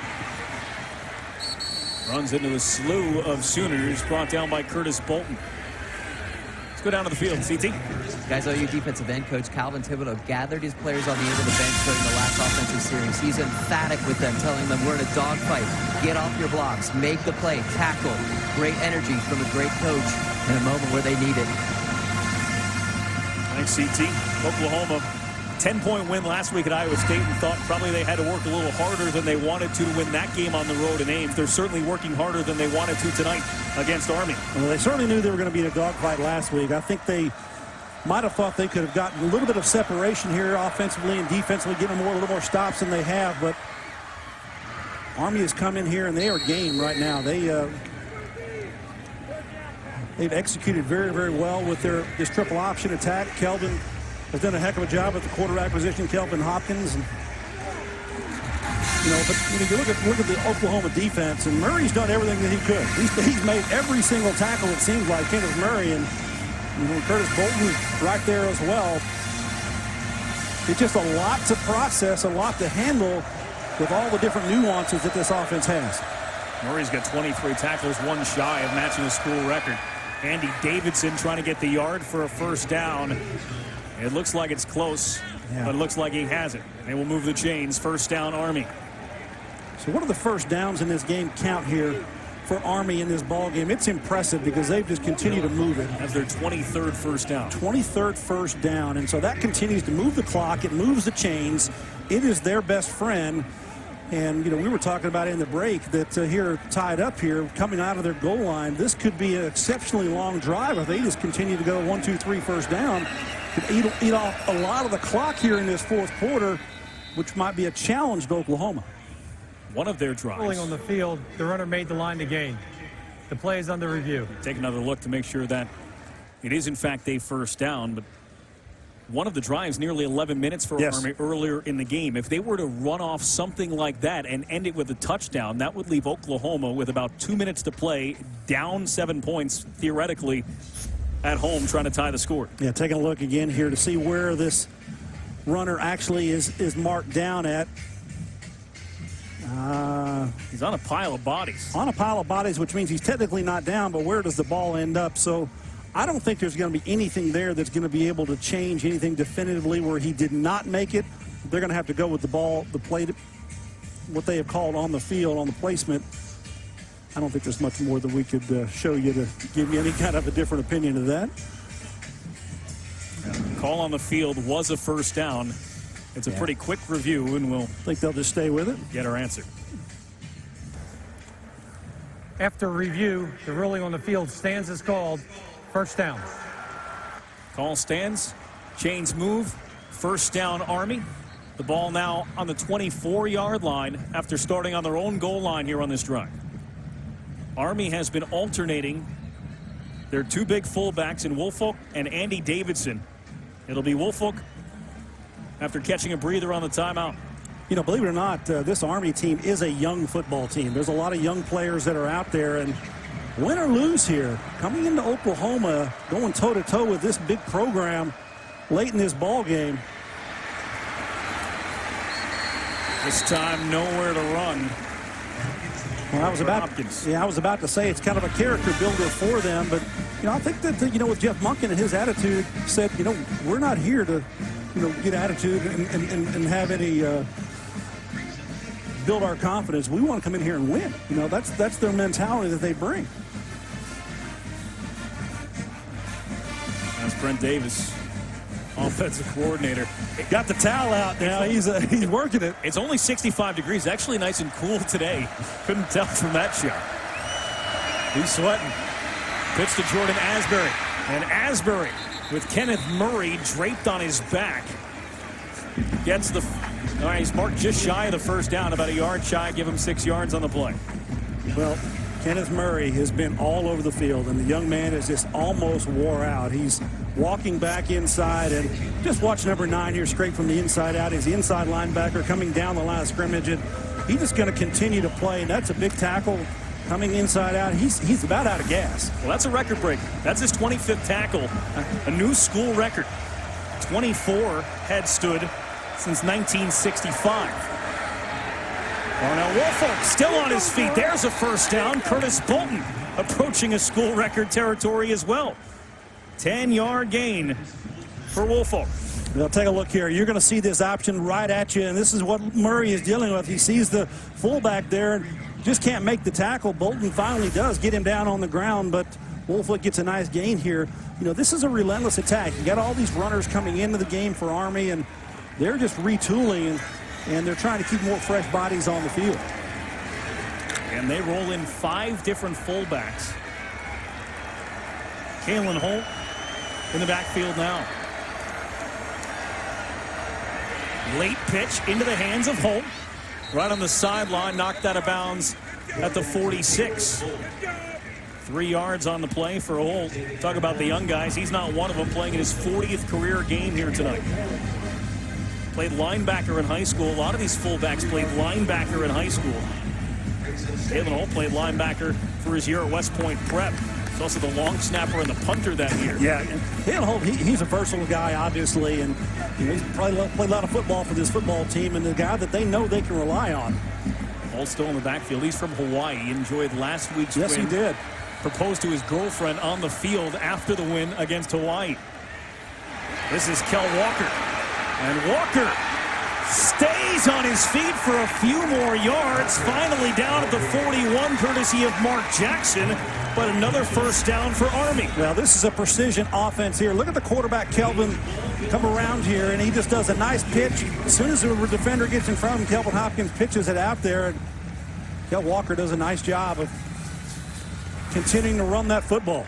Runs into the slew of Sooners brought down by Curtis Bolton. Let's go down to the field. CT. Guys, OU defensive end coach Calvin Thibodeau gathered his players on the end of the bench during the last offensive series. He's emphatic with them, telling them we're in a dogfight. Get off your blocks. Make the play. Tackle. Great energy from a great coach in a moment where they need it. Thanks, CT. Oklahoma, 10-point win last week at Iowa State, and thought probably they had to work a little harder than they wanted to win that game on the road in Ames. They're certainly working harder than they wanted to tonight against Army. Well, they certainly knew they were going to be in a dogfight last week. I think they might have thought they could have gotten a little bit of separation here offensively and defensively, getting a little more stops than they have. But Army has come in here, and they are game right now. They've executed very, very well with this triple option attack. Kelvin has done a heck of a job at the quarterback position, Kelvin Hopkins. And, but you look at the Oklahoma defense, and Murray's done everything that he could. He's made every single tackle, it seems like, Kenneth Murray, and Curtis Bolton right there as well. It's just a lot to process, a lot to handle with all the different nuances that this offense has. Murray's got 23 tackles, 1 shy of matching the school record. Andy Davidson trying to get the yard for a 1st down. It looks like it's close, but it looks like he has it. They will move the chains. 1st down, Army. So what are the 1st downs in this game count here for Army in this ball game? It's impressive because they've just continued to move it. That's their 23rd 1st down. 23rd 1st down, and so that continues to move the clock. It moves the chains. It is their best friend. And, we were talking about in the break that here tied up here, coming out of their goal line, this could be an exceptionally long drive if they just continue to go 1, 2, 3 1st down. Could eat off a lot of the clock here in this 4th quarter, which might be a challenge to Oklahoma. One of their drives. Rolling on the field, the runner made the line to gain. The play is under review. Take another look to make sure that it is, in fact, a 1st down, but one of the drives nearly 11 minutes for Army earlier in the game. If they were to run off something like that and end it with a touchdown, that would leave Oklahoma with about 2 minutes to play, down 7 points, theoretically, at home trying to tie the score. Yeah, taking a look again here to see where this runner actually is marked down at. He's on a pile of bodies. On a pile of bodies, which means he's technically not down, but where does the ball end up? So I don't think there's going to be anything there that's going to be able to change anything definitively where he did not make it. They're going to have to go with the ball, the play, what they have called on the field, on the placement. I don't think there's much more that we could show you to give you any kind of a different opinion of that. Call on the field was a 1st down. It's a pretty quick review, and we'll think they'll just stay with it. Get our answer. After review, the ruling on the field stands as called. 1st down. Call stands. Chains move. 1st down, Army. The ball now on the 24-yard line after starting on their own goal line here on this drive. Army has been alternating their 2 big fullbacks in Woolfolk and Andy Davidson. It'll be Woolfolk after catching a breather on the timeout. Believe it or not, this Army team is a young football team. There's a lot of young players that are out there, and win or lose here, coming into Oklahoma, going toe-to-toe with this big program late in this ball game. This time, nowhere to run. Well, I was about Hopkins. I was about to say it's kind of a character builder for them, but I think that with Jeff Monken and his attitude said, we're not here to get attitude and have any build our confidence. We want to come in here and win. That's their mentality that they bring. That's Brent Davis, offensive coordinator. Got the towel out now. He's working it. It's only 65 degrees. Actually nice and cool today. Couldn't tell from that shot. He's sweating. Pitch to Jordan Asbury. And Asbury with Kenneth Murray draped on his back. Gets all right, he's marked just shy of the first down, about a yard shy. Give him 6 yards on the play. Well, Kenneth Murray has been all over the field, and the young man is just almost wore out. He's walking back inside, and just watch number 9 here straight from the inside out. He's the inside linebacker coming down the line of scrimmage, and he's just going to continue to play, and that's a big tackle coming inside out. He's about out of gas. Well, that's a record break. That's his 25th tackle, a new school record. 24 had stood since 1965. Darnell Woolfolk still on his feet. There's a first down. Curtis Bolton approaching a school record territory as well. 10-yard gain for Woolfolk. Well, take a look here. You're going to see this option right at you, and this is what Murray is dealing with. He sees the fullback there and just can't make the tackle. Bolton finally does get him down on the ground, but Woolfolk gets a nice gain here. This is a relentless attack. You got all these runners coming into the game for Army, and they're just retooling, and they're trying to keep more fresh bodies on the field. And they roll in 5 different fullbacks. Kalen Holt in the backfield now. Late pitch into the hands of Holt. Right on the sideline, knocked out of bounds at the 46. 3 yards on the play for Holt. Talk about the young guys. He's not one of them, playing in his 40th career game here tonight. Played linebacker in high school. A lot of these fullbacks played linebacker in high school. Kalen Holt played linebacker for his year at West Point Prep. He's also the long snapper and the punter that year. Yeah, and Kalen Holt, he's a versatile guy, obviously, and he's probably played a lot of football for this football team, and the guy that they know they can rely on. Holt still in the backfield. He's from Hawaii. He enjoyed last week's win. Yes, he did. Proposed to his girlfriend on the field after the win against Hawaii. This is Kel Walker. And Walker stays on his feet for a few more yards. Finally down at the 41, courtesy of Mark Jackson. But another first down for Army. Well, this is a precision offense here. Look at the quarterback, Kelvin, come around here, and he just does a nice pitch. As soon as the defender gets in front of him, Kelvin Hopkins pitches it out there. And Kel Walker does a nice job of continuing to run that football.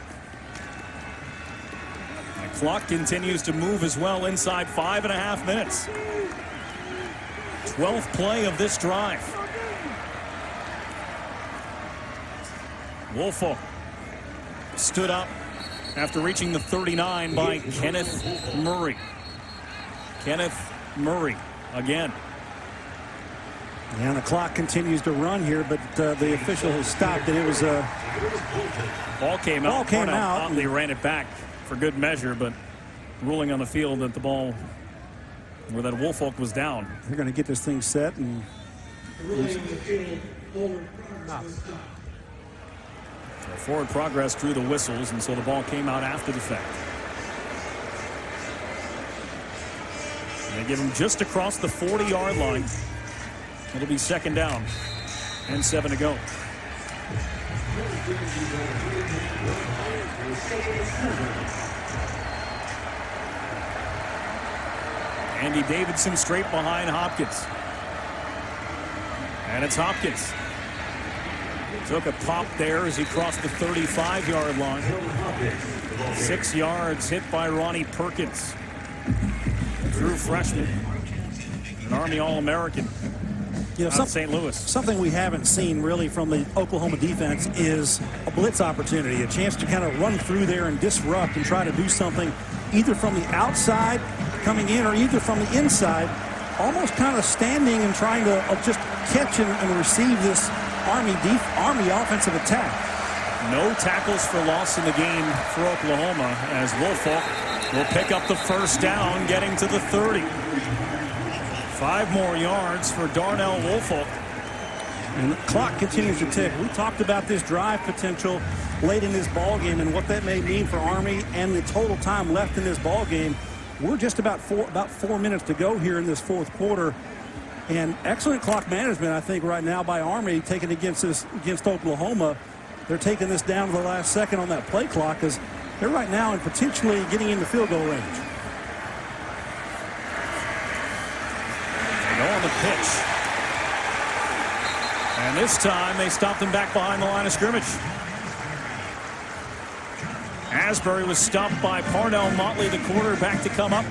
The clock continues to move as well inside 5.5 minutes. 12th play of this drive. Woolfolk stood up after reaching the 39 by Kenneth Murray. Kenneth Murray again. And the clock continues to run here, but the official has stopped it. It was ball came out. Ball came out. They ran it back for good measure, but ruling on the field that the ball, where that Woolfolk was down. They're going to get this thing set and. Forward progress drew the whistles, and so the ball came out after the fact. And they give him just across the 40-yard line. It'll be second down and 7 to go. Andy Davidson straight behind Hopkins. And it's Hopkins. Took a pop there as he crossed the 35-yard line. 6 yards hit by Ronnie Perkins. True freshman. An Army All-American. St. Louis. Something we haven't seen really from the Oklahoma defense is a blitz opportunity, a chance to kind of run through there and disrupt and try to do something either from the outside coming in or either from the inside, almost kind of standing and trying to just catch and receive this Army offensive attack. No tackles for loss in the game for Oklahoma as Woolfolk will pick up the first down, getting to the 30. 5 more yards for Darnell Woolfolk. And the clock continues to tick. We talked about this drive potential late in this ball game and what that may mean for Army and the total time left in this ball game. We're just about 4 minutes to go here in this fourth quarter. And excellent clock management, I think, right now by Army taking against Oklahoma. They're taking this down to the last second on that play clock as they're right now and potentially getting into field goal range. They go on the pitch. And this time they stopped him back behind the line of scrimmage. Asbury was stopped by Parnell Motley, the quarterback, to come up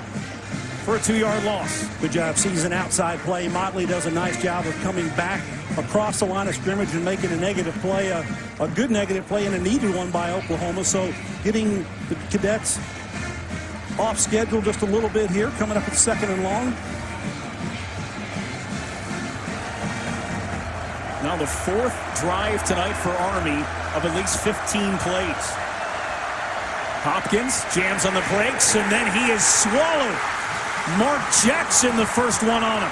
for a 2-yard loss. Good job seizing outside play. Motley does a nice job of coming back across the line of scrimmage and making a negative play, a good negative play and a needed one by Oklahoma. So getting the Cadets off schedule just a little bit here, coming up at 2nd and long. Now the 4th drive tonight for Army of at least 15 plays. Hopkins jams on the brakes, and then he is swallowed. Mark Jackson, the first one on him.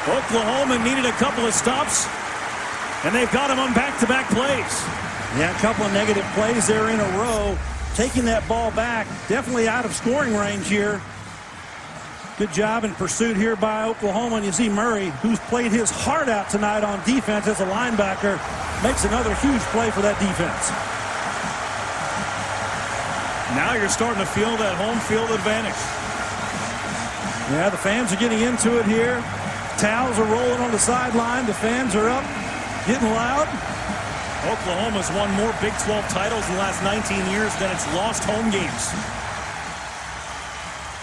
Oklahoma needed a couple of stops, and they've got him on back-to-back plays. Yeah, a couple of negative plays there in a row. Taking that ball back, definitely out of scoring range here. Good job in pursuit here by Oklahoma. And you see Murray, who's played his heart out tonight on defense as a linebacker, makes another huge play for that defense. Now you're starting to feel that home field advantage. Yeah, the fans are getting into it here. Towels are rolling on the sideline. The fans are up, getting loud. Oklahoma's won more Big 12 titles in the last 19 years than it's lost home games.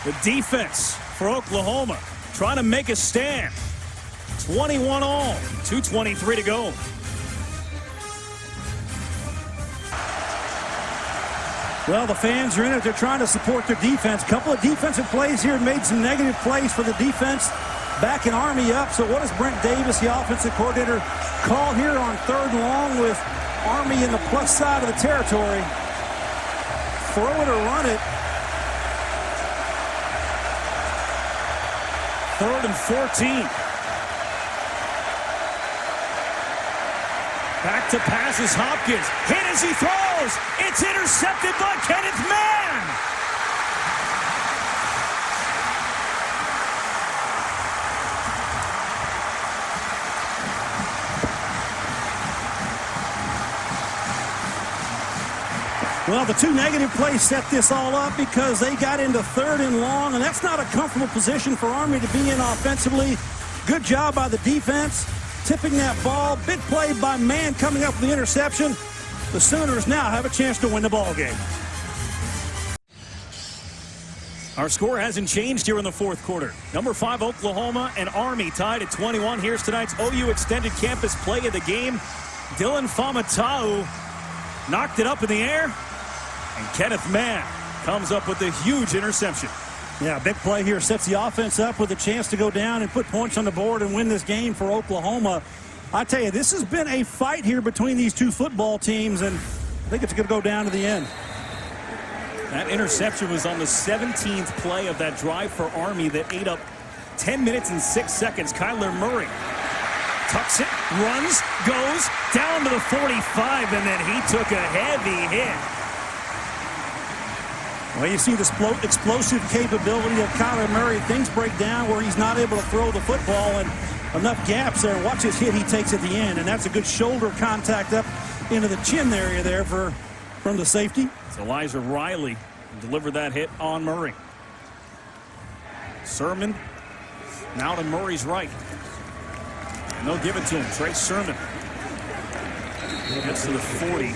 The defense for Oklahoma trying to make a stand. 21 all, 2:23 to go. Well, the fans are in it. They're trying to support their defense. A couple of defensive plays here made some negative plays for the defense. Backing Army up. So what does Brent Davis, the offensive coordinator, call here on 3rd and long with Army in the plus side of the territory? Throw it or run it. 3rd and 14. Back to passes Hopkins. Hit as he throws. It's intercepted by Kenneth Mann. Well, the 2 negative plays set this all up because they got into 3rd and long, and that's not a comfortable position for Army to be in offensively. Good job by the defense, tipping that ball. Big play by Mann coming up with the interception. The Sooners now have a chance to win the ball game. Our score hasn't changed here in the 4th quarter. Number 5 Oklahoma and Army tied at 21. Here's tonight's OU Extended Campus play of the game. Dylan Faamatau knocked it up in the air. And Kenneth Mann comes up with a huge interception. Yeah, big play here. Sets the offense up with a chance to go down and put points on the board and win this game for Oklahoma. I tell you, this has been a fight here between these two football teams, and I think it's going to go down to the end. That interception was on the 17th play of that drive for Army that ate up 10 minutes and 6 seconds. Kyler Murray tucks it, runs, goes down to the 45, and then he took a heavy hit. Well, you see the explosive capability of Kyler Murray. Things break down where he's not able to throw the football, and enough gaps there. Watch his hit he takes at the end, and that's a good shoulder contact up into the chin area there from the safety. It's Elijah Riley delivered that hit on Murray. Sermon now to Murray's right. And they'll give it to him. Trey Sermon gets to the 40.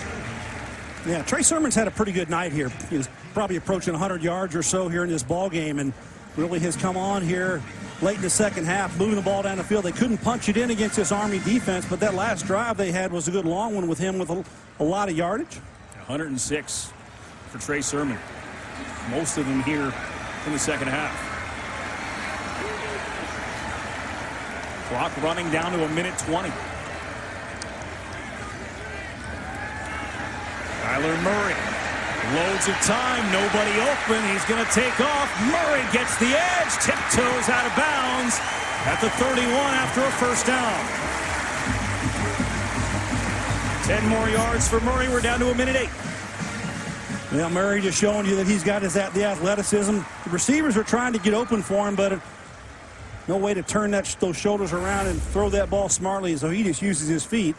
Yeah, Trey Sermon's had a pretty good night here. He was probably approaching 100 yards or so here in this ball game, and really has come on here late in the second half, moving the ball down the field. They couldn't punch it in against this Army defense, but that last drive they had was a good long one with him with a lot of yardage. 106 for Trey Sermon. Most of them here in the second half. Clock running down to 1:20. Kyler Murray, loads of time, nobody open. He's going to take off. Murray gets the edge, tiptoes out of bounds at the 31 after a first down. 10 more yards for Murray. We're down to 1:08. Yeah, Murray just showing you that he's got the athleticism. The receivers are trying to get open for him, but no way to turn those shoulders around and throw that ball smartly, so he just uses his feet.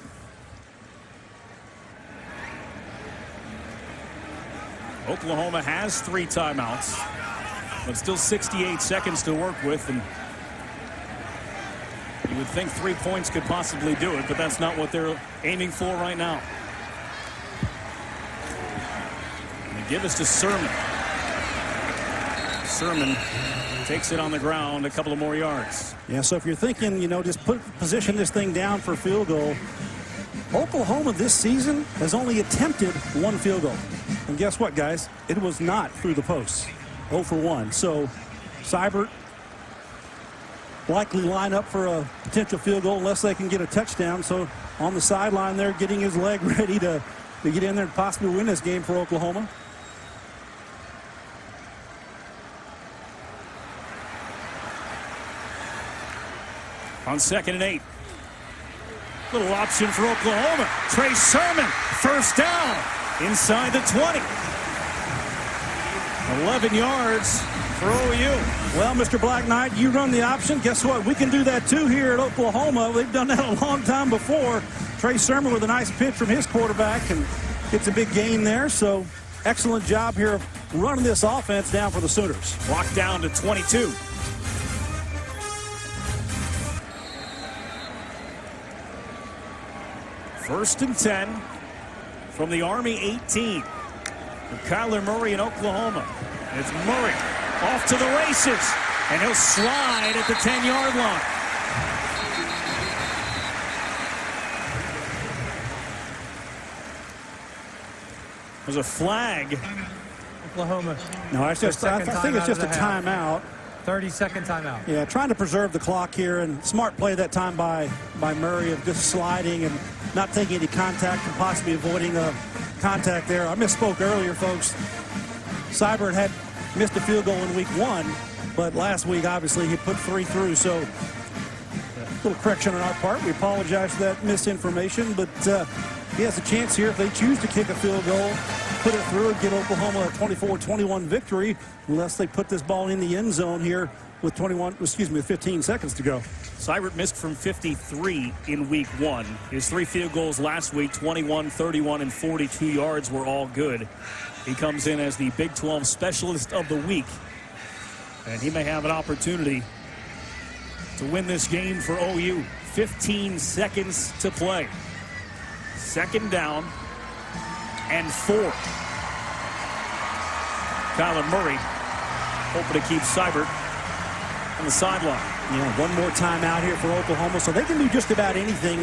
Oklahoma has 3 timeouts, but still 68 seconds to work with, and you would think 3 points could possibly do it, but that's not what they're aiming for right now. And they give us to Sermon. Sermon takes it on the ground, a couple of more yards. Yeah, so if you're thinking, just position this thing down for a field goal, Oklahoma this season has only attempted 1 field goal. And guess what, guys? It was not through the posts. 0 for 1. So Seibert likely line up for a potential field goal unless they can get a touchdown. So on the sideline there, getting his leg ready to get in there and possibly win this game for Oklahoma. On 2nd and 8. Little option for Oklahoma. Trey Sermon, first down, inside the 20. 11 yards for OU. Well, Mr. Black Knight, you run the option. Guess what? We can do that too here at Oklahoma. They've done that a long time before. Trey Sermon with a nice pitch from his quarterback and gets a big gain there. So excellent job here of running this offense down for the Sooners. Locked down to 22. First and 10 from the Army 18. For Kyler Murray in Oklahoma. It's Murray off to the races, and he'll slide at the 10-yard line. There's a flag. Oklahoma. No, I think it's just a timeout. 30-second timeout. Yeah, trying to preserve the clock here, and smart play that time by Murray of just sliding and not taking any contact and possibly avoiding a contact there. I misspoke earlier, folks. Seibert had missed a field goal in week 1, but last week, obviously, he put 3 through, so a little correction on our part. We apologize for that misinformation, but he has a chance here if they choose to kick a field goal, put it through and give Oklahoma a 24-21 victory, unless they put this ball in the end zone here with 15 seconds to go. Seibert missed from 53 in week 1. His 3 field goals last week, 21, 31, and 42 yards were all good. He comes in as the Big 12 Specialist of the Week, and he may have an opportunity to win this game for OU. 15 seconds to play. 2nd down and 4. Kyler Murray hoping to keep Seibert on the sideline. Yeah, one more time out here for Oklahoma, so they can do just about anything,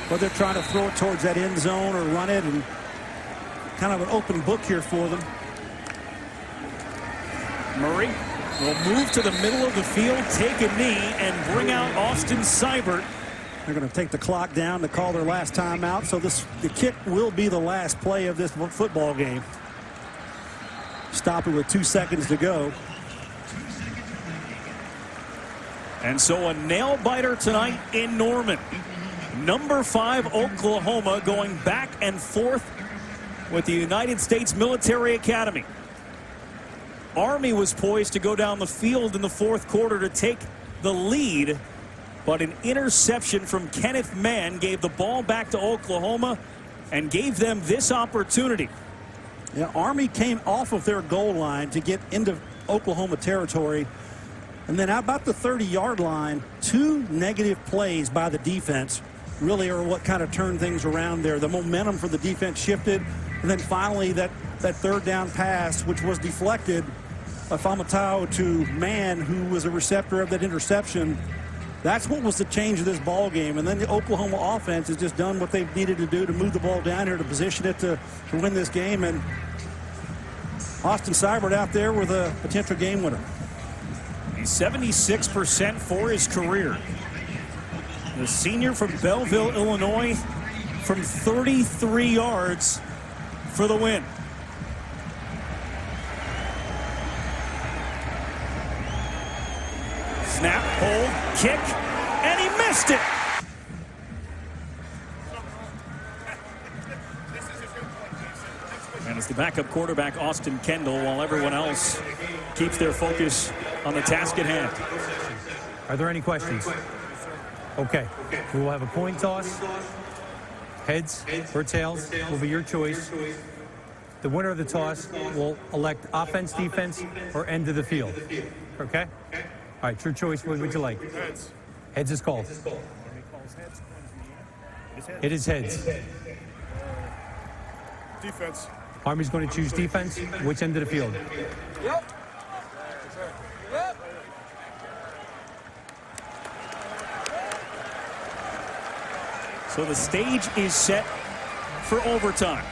whether they're trying to throw it towards that end zone or run it, and kind of an open book here for them. Murray will move to the middle of the field, take a knee, and bring out Austin Seibert. They're going to take the clock down to call their last timeout, so the kick will be the last play of this football game. Stop it with 2 seconds to go. And so a nail-biter tonight in Norman. Number 5 Oklahoma going back and forth with the United States Military Academy. Army was poised to go down the field in the 4th quarter to take the lead, but an interception from Kenneth Mann gave the ball back to Oklahoma and gave them this opportunity. Yeah, Army came off of their goal line to get into Oklahoma territory, and then out about the 30-yard line, 2 negative plays by the defense really are what kind of turned things around there. The momentum for the defense shifted, and then finally that 3rd down pass, which was deflected by Famatau to Mann, who was a receptor of that interception. That's what was the change of this ball game. And then the Oklahoma offense has just done what they've needed to do to move the ball down here to position it to win this game. And Austin Seibert out there with a potential game winner. He's 76% for his career. The senior from Belleville, Illinois, from 33 yards for the win. Snap, hold, kick, and he missed it. the backup quarterback, Austin Kendall, while everyone else keeps their focus on the task at hand. Are there any questions? Okay. We will have a coin toss. Heads or tails will be your choice. The winner of the toss will elect offense, defense, or end of the field. Okay? All right, your choice. What would you like? Heads. Heads is called. It is heads. Defense. Army's going to choose defense. Which end of the field? Yep. So the stage is set for overtime.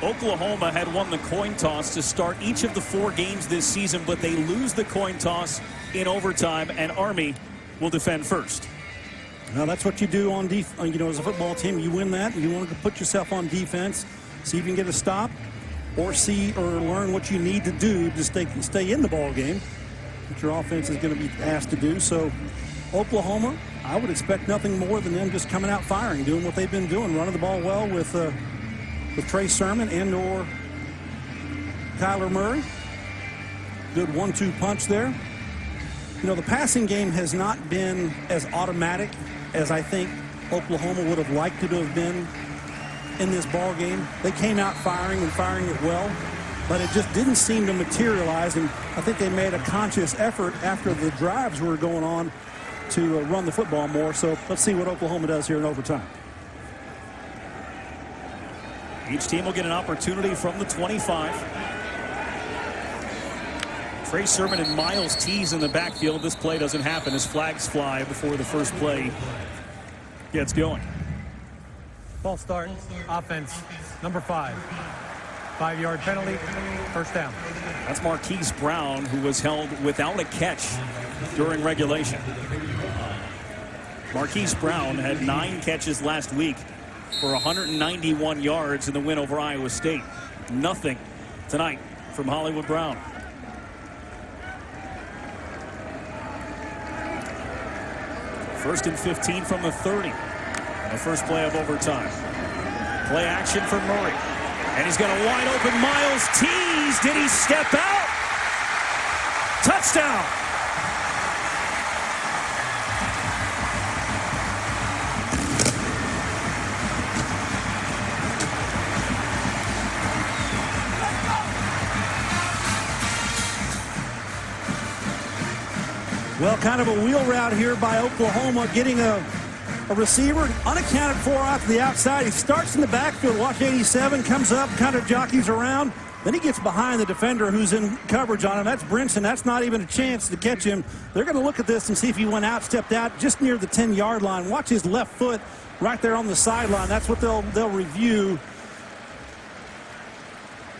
Oklahoma had won the coin toss to start each of the 4 games this season, but they lose the coin toss in overtime, and Army will defend first. Now that's what you do on as a football team. You win that, you want to put yourself on defense, see if you can get a stop, or learn what you need to do to stay in the ball game, what your offense is going to be asked to do. So Oklahoma, I would expect nothing more than them just coming out firing, doing what they've been doing, running the ball well with Trey Sermon and/or Kyler Murray. Good 1-2 punch there. You know, the passing game has not been as automatic as I think Oklahoma would have liked it to have been in this ball game. They came out firing and firing it well, but it just didn't seem to materialize, and I think they made a conscious effort after the drives were going on to run the football more. So let's see what Oklahoma does here in overtime. Each team will get an opportunity from the 25. Trey Sermon and Miles Tees in the backfield. This play doesn't happen as flags fly before the first play gets going. False start. Offense. Number 5. 5-yard penalty. First down. That's Marquise Brown, who was held without a catch during regulation. Marquise Brown had 9 catches last week for 191 yards in the win over Iowa State. Nothing tonight from Hollywood Brown. First and 15 from the 30. And the first play of overtime. Play action for Murray. And he's got a wide open Miles Tees. Did he step out? Touchdown. Well, kind of a wheel route here by Oklahoma, getting a receiver unaccounted for off to the outside. He starts in the backfield. Watch 87, comes up, kind of jockeys around. Then he gets behind the defender who's in coverage on him. That's Brinson. That's not even a chance to catch him. They're going to look at this and see if he went out, stepped out just near the 10-yard line. Watch his left foot right there on the sideline. That's what they'll review.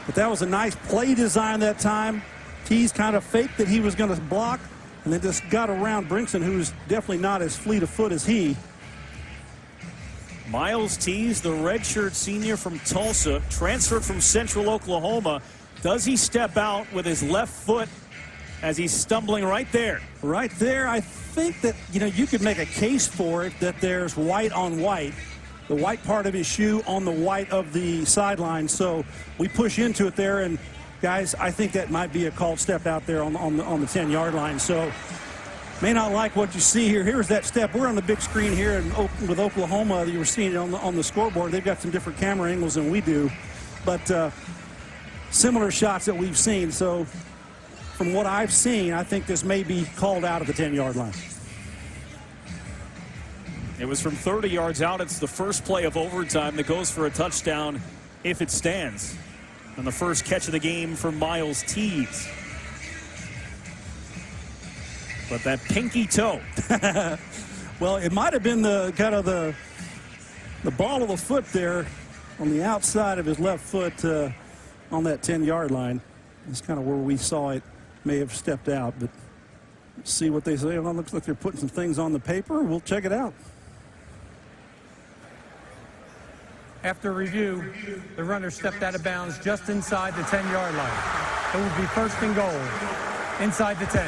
But that was a nice play design that time. Tees kind of faked that he was going to block, and then just got around Brinson, who's definitely not as fleet of foot as he. Miles Tees, the redshirt senior from Tulsa, transferred from Central Oklahoma. Does he step out with his left foot as he's stumbling right there? Right there, I think that, you could make a case for it that there's white on white. The white part of his shoe on the white of the sideline. So we push into it there, and guys, I think that might be a called step out there on the 10-yard line. So may not like what you see here. Here's that step. We're on the big screen here with Oklahoma. You were seeing it on the scoreboard. They've got some different camera angles than we do, but similar shots that we've seen. So from what I've seen, I think this may be called out at the 10-yard line. It was from 30 yards out. It's the first play of overtime that goes for a touchdown if it stands. And the first catch of the game for Miles Tees. But that pinky toe. Well, it might have been the ball of the foot there on the outside of his left foot on that 10-yard line. That's kind of where we saw it. May have stepped out, but see what they say. Well, it looks like they're putting some things on the paper. We'll check it out. After review, the runner stepped out of bounds just inside the 10-yard line. It will be first and goal inside the 10.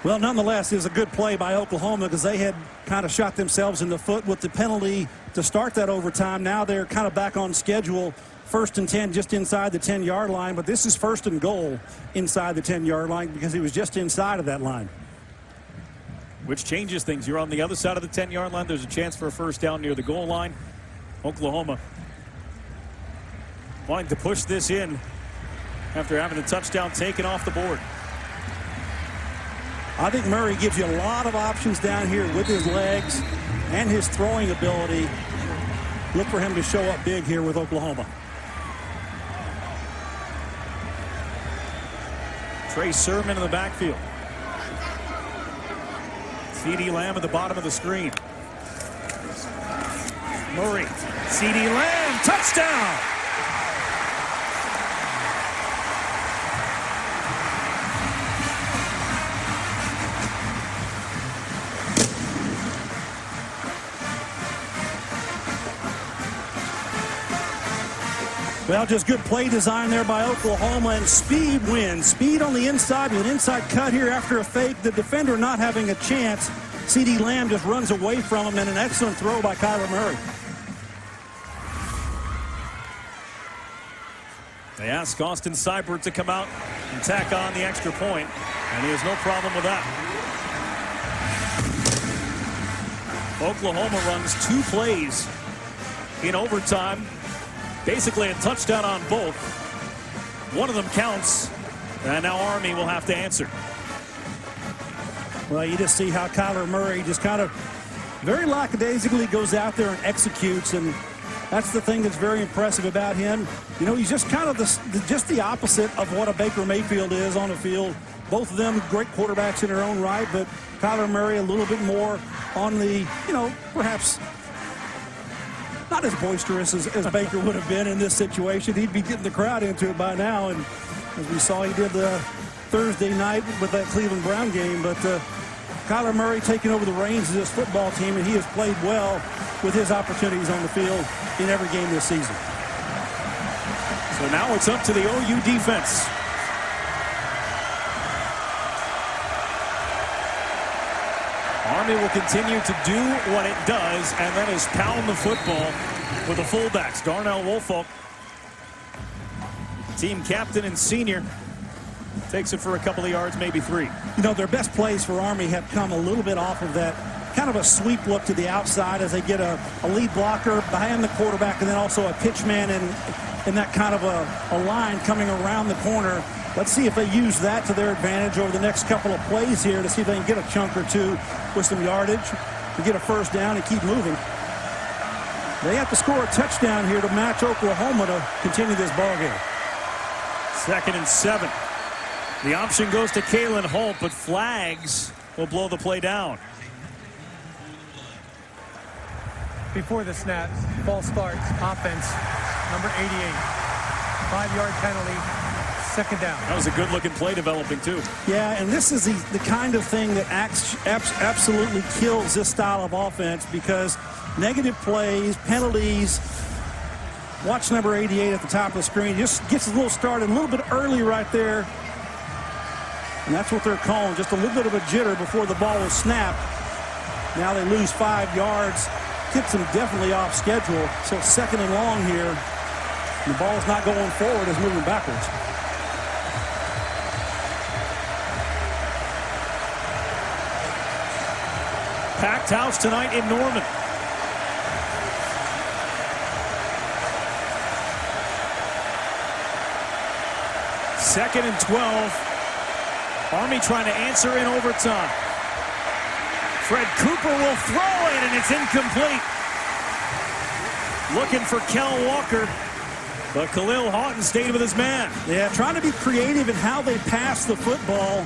Well, nonetheless, it was a good play by Oklahoma because they had kind of shot themselves in the foot with the penalty to start that overtime. Now they're kind of back on schedule. 1st and 10 just inside the 10-yard line, but this is 1st and goal inside the 10-yard line because he was just inside of that line. Which changes things. You're on the other side of the 10-yard line. There's a chance for a first down near the goal line. Oklahoma wanting to push this in after having the touchdown taken off the board. I think Murray gives you a lot of options down here with his legs and his throwing ability. Look for him to show up big here with Oklahoma. Trey Sermon in the backfield. CeeDee Lamb at the bottom of the screen. Murray, CeeDee Lamb, touchdown! Well, just good play design there by Oklahoma, and speed wins. Speed on the inside with an inside cut here after a fake. The defender not having a chance. CeeDee Lamb just runs away from him, and an excellent throw by Kyler Murray. They ask Austin Seibert to come out and tack on the extra point, and he has no problem with that. Oklahoma runs 2 plays in overtime. Basically a touchdown on both. One of them counts, and now Army will have to answer. Well, you just see how Kyler Murray just kind of very lackadaisically goes out there and executes, and that's the thing that's very impressive about him. You know, he's just kind of just the opposite of what a Baker Mayfield is on the field. Both of them great quarterbacks in their own right, but Kyler Murray a little bit more on the, you know, perhaps not as boisterous as Baker would have been in this situation. He'd be getting the crowd into it by now, and as we saw, he did the Thursday night with that Cleveland Brown game. But Kyler Murray taking over the reins of this football team, and he has played well with his opportunities on the field in every game this season. So now it's up to the OU defense. Army will continue to do what it does, and that is pound the football with the fullbacks. Darnell Woolfolk, team captain and senior, takes it for a couple of yards, maybe 3. You know, their best plays for Army have come a little bit off of that kind of a sweep look to the outside as they get a lead blocker behind the quarterback, and then also a pitch man in that kind of a line coming around the corner. Let's see if they use that to their advantage over the next couple of plays here to see if they can get a chunk or two with some yardage to get a first down and keep moving. They have to score a touchdown here to match Oklahoma to continue this ball game. 2nd and 7. The option goes to Kalen Holt, but flags will blow the play down. Before the snap, false start, offense, number 88. 5-yard penalty, 2nd down. That was a good-looking play developing, too. Yeah, and this is the kind of thing that absolutely kills this style of offense, because negative plays, penalties. Watch number 88 at the top of the screen. Just gets a little started a little bit early right there. And that's what they're calling, just a little bit of a jitter before the ball was snapped. Now they lose 5 yards. Keeps them definitely off schedule. So 2nd and long here. The ball's not going forward, it's moving backwards. Packed house tonight in Norman. Second and 12. Army trying to answer in overtime. Fred Cooper will throw it, and it's incomplete. Looking for Kel Walker, but Khalil Houghton stayed with his man. Yeah, trying to be creative in how they pass the football.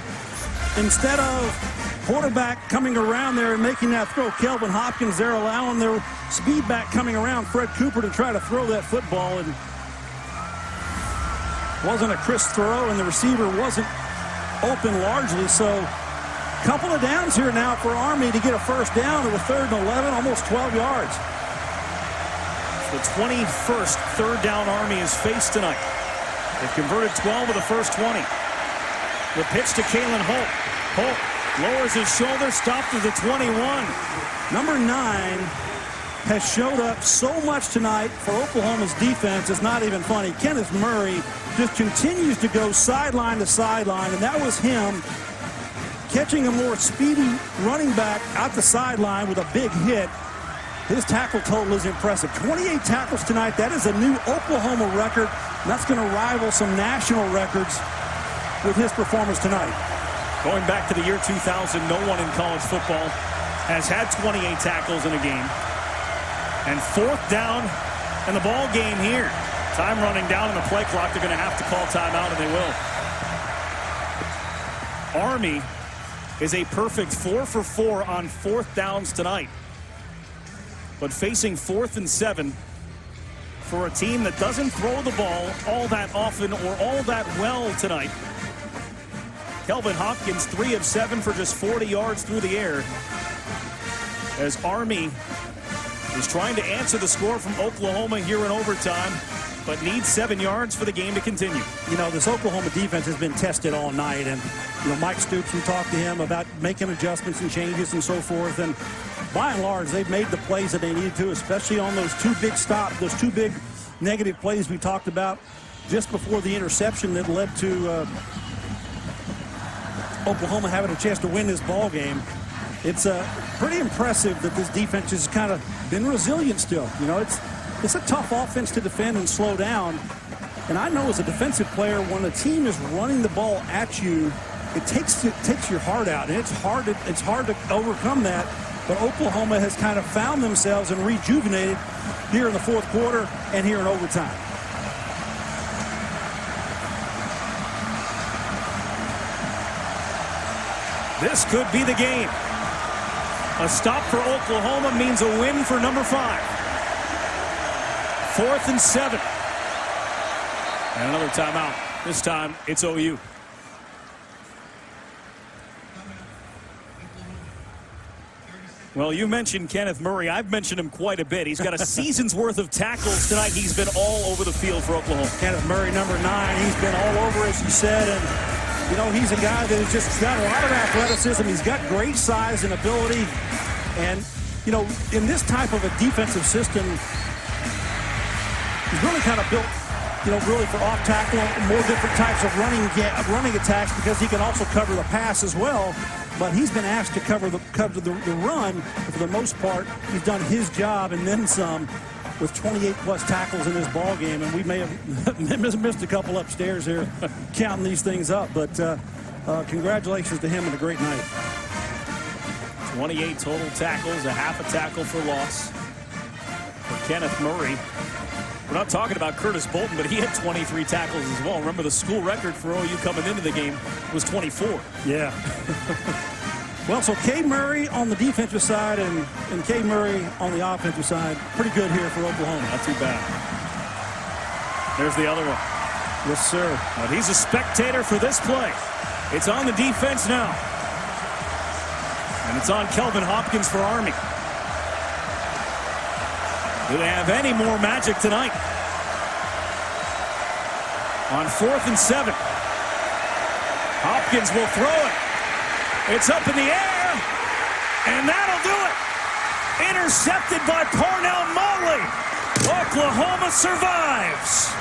Instead of quarterback coming around there and making that throw, Kelvin Hopkins, they're allowing their speed back coming around Fred Cooper to try to throw that football. And wasn't a crisp throw, and the receiver wasn't open largely. So a couple of downs here now for Army to get a first down to the 3rd and 11, almost 12 yards. The 21st third down Army has faced tonight. They've converted 12 of the first 20. The pitch to Kalen Holt. Holt Lowers his shoulder, stopped to the 21. Number 9 has showed up so much tonight for Oklahoma's defense. It's not even funny. Kenneth Murray just continues to go sideline to sideline, and that was him catching a more speedy running back out the sideline with a big hit. His tackle total is impressive. 28 tackles tonight. That is a new Oklahoma record, and that's going to rival some national records with his performance tonight. Going back to the year 2000, no one in college football has had 28 tackles in a game. And 4th down in the ball game here. Time running down on the play clock. They're going to have to call timeout, and they will. Army is a perfect 4 for 4 on 4th downs tonight. But facing 4th and 7 for a team that doesn't throw the ball all that often or all that well tonight. Kelvin Hopkins, 3 of 7 for just 40 yards through the air. As Army is trying to answer the score from Oklahoma here in overtime, but needs 7 yards for the game to continue. You know, this Oklahoma defense has been tested all night, and you know, Mike Stoops, we talked to him about making adjustments and changes and so forth, and by and large, they've made the plays that they needed to, especially on those 2 big stops, those 2 big negative plays we talked about just before the interception that led to Oklahoma having a chance to win this ball game. It's pretty impressive that this defense has kind of been resilient still. You know, it's a tough offense to defend and slow down. And I know as a defensive player, when a team is running the ball at you, it takes your heart out, and it's hard to overcome that. But Oklahoma has kind of found themselves and rejuvenated here in the 4th quarter and here in overtime. This could be the game. A stop for Oklahoma means a win for number 5. 4th and 7. And another timeout. This time, it's OU. Well, you mentioned Kenneth Murray. I've mentioned him quite a bit. He's got a season's worth of tackles tonight. He's been all over the field for Oklahoma. Kenneth Murray, number 9, he's been all over, as you said, and you know, he's a guy that has just got a lot of athleticism. He's got great size and ability. And, you know, in this type of a defensive system, he's really kind of built, you know, really for off tackle, more different types of running attacks, because he can also cover the pass as well. But he's been asked to cover the run. But for the most part, he's done his job and then some, with 28-plus tackles in this ball game, and we may have missed a couple upstairs here counting these things up. But congratulations to him and a great night. 28 total tackles, a half a tackle for loss for Kenneth Murray. We're not talking about Curtis Bolton, but he had 23 tackles as well. Remember, the school record for OU coming into the game was 24. Yeah. Well, so Cade Murray on the defensive side and Cade Murray on the offensive side. Pretty good here for Oklahoma. Not too bad. There's the other one. Yes, sir. But he's a spectator for this play. It's on the defense now. And it's on Kelvin Hopkins for Army. Do they have any more magic tonight? On 4th and 7. Hopkins will throw it. It's up in the air, and that'll do it. Intercepted by Parnell Motley. Oklahoma survives.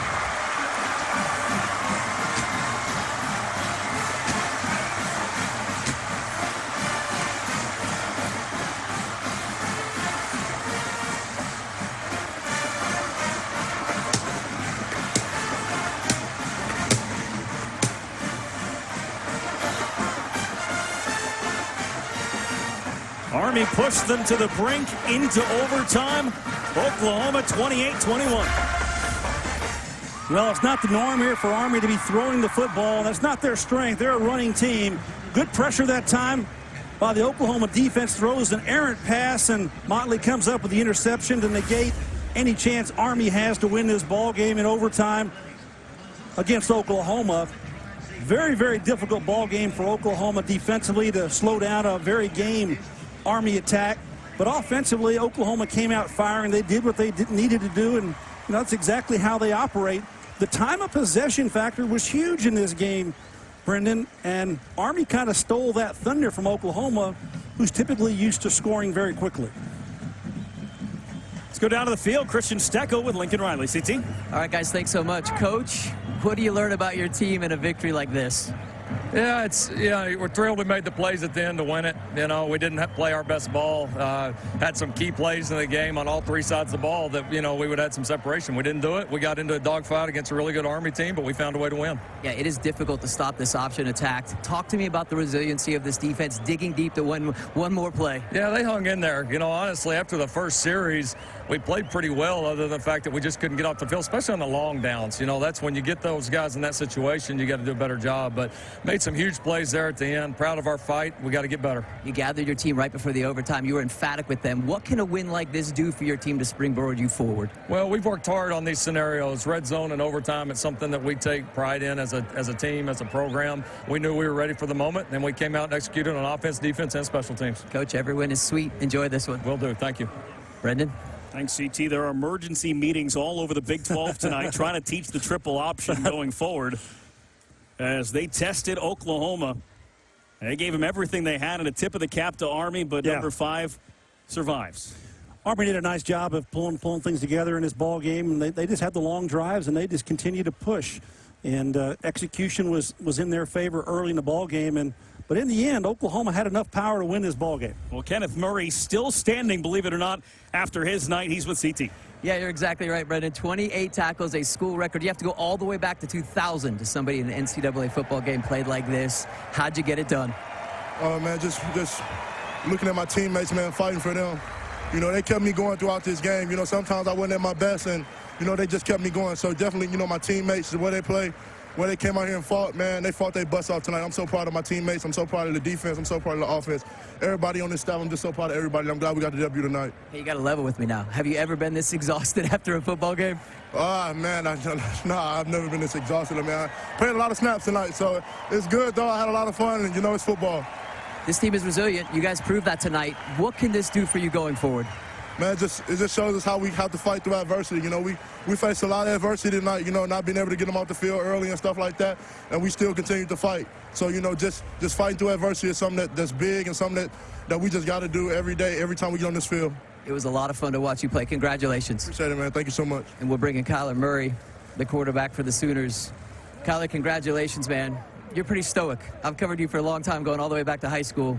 Army pushed them to the brink into overtime. Oklahoma 28-21. Well, it's not the norm here for Army to be throwing the football. That's not their strength. They're a running team. Good pressure that time by the Oklahoma defense. Throws an errant pass, and Motley comes up with the interception to negate any chance Army has to win this ball game in overtime against Oklahoma. Very, very difficult ball game for Oklahoma defensively to slow down a very game Army attack. But offensively, Oklahoma came out firing. They did what they needed to do, and that's exactly how they operate. The time of possession factor was huge in this game. Brendan, and Army kind of stole that thunder from Oklahoma, who's typically used to scoring very quickly. Let's go down to the field. Christian Steckel with Lincoln Riley. CT. All right, guys, thanks so much. Coach, what do you learn about your team in a victory like this? Yeah, we're thrilled we made the plays at the end to win it. You know, we didn't play our best ball. Had some key plays in the game on all three sides of the ball that, you know, we would have had some separation. We didn't do it. We got into a dogfight against a really good Army team, but we found a way to win. Yeah, it is difficult to stop this option attack. Talk to me about the resiliency of this defense, digging deep to win one more play. Yeah, they hung in there. You know, honestly, after the first series, we played pretty well other than the fact that we just couldn't get off the field, especially on the long downs. You know, that's when you get those guys in that situation, you got to do a better job. But made some huge plays there at the end. Proud of our fight. We got to get better. You gathered your team right before the overtime. You were emphatic with them. What can a win like this do for your team to springboard you forward? Well, we've worked hard on these scenarios. Red zone and overtime, it's something that we take pride in as a team, as a program. We knew we were ready for the moment, and we came out and executed on offense, defense, and special teams. Coach, every win is sweet. Enjoy this one. Will do. Thank you. Brendan? Thanks, CT. There are emergency meetings all over the Big 12 tonight trying to teach the triple option going forward as they tested Oklahoma. They gave them everything they had and a tip of the cap to Army, but number 5 survives. Army did a nice job of pulling things together in this ball game, and they just had the long drives, and they just continued to push. And execution was in their favor early in the ball game, but in the end, Oklahoma had enough power to win this ball game. Well, Kenneth Murray still standing, believe it or not, after his night. He's with CT. Yeah, you're exactly right, Brendan. 28 tackles, a school record. You have to go all the way back to 2000 to somebody in an NCAA football game played like this. How'd you get it done? Oh, man, just looking at my teammates, man, fighting for them. You know, they kept me going throughout this game. You know, sometimes I wasn't at my best, and, you know, they just kept me going. So definitely, you know, my teammates, the way they play, where they came out here and fought, man, they fought their butts off tonight. I'm so proud of my teammates. I'm so proud of the defense. I'm so proud of the offense. Everybody on this staff, I'm just so proud of everybody. I'm glad we got the W tonight. Hey, you got to level with me now. Have you ever been this exhausted after a football game? Man, nah, I've never been this exhausted. I mean, I played a lot of snaps tonight, so it's good, though. I had a lot of fun, and, you know, it's football. This team is resilient. You guys proved that tonight. What can this do for you going forward? Man, it just shows us how we have to fight through adversity. You know, we faced a lot of adversity tonight, you know, not being able to get them off the field early and stuff like that, and we still continue to fight. So, you know, just fighting through adversity is something that's big and something that we just got to do every day, every time we get on this field. It was a lot of fun to watch you play. Congratulations. Appreciate it, man. Thank you so much. And we'll bring in Kyler Murray, the quarterback for the Sooners. Kyler, congratulations, man. You're pretty stoic. I've covered you for a long time, going all the way back to high school.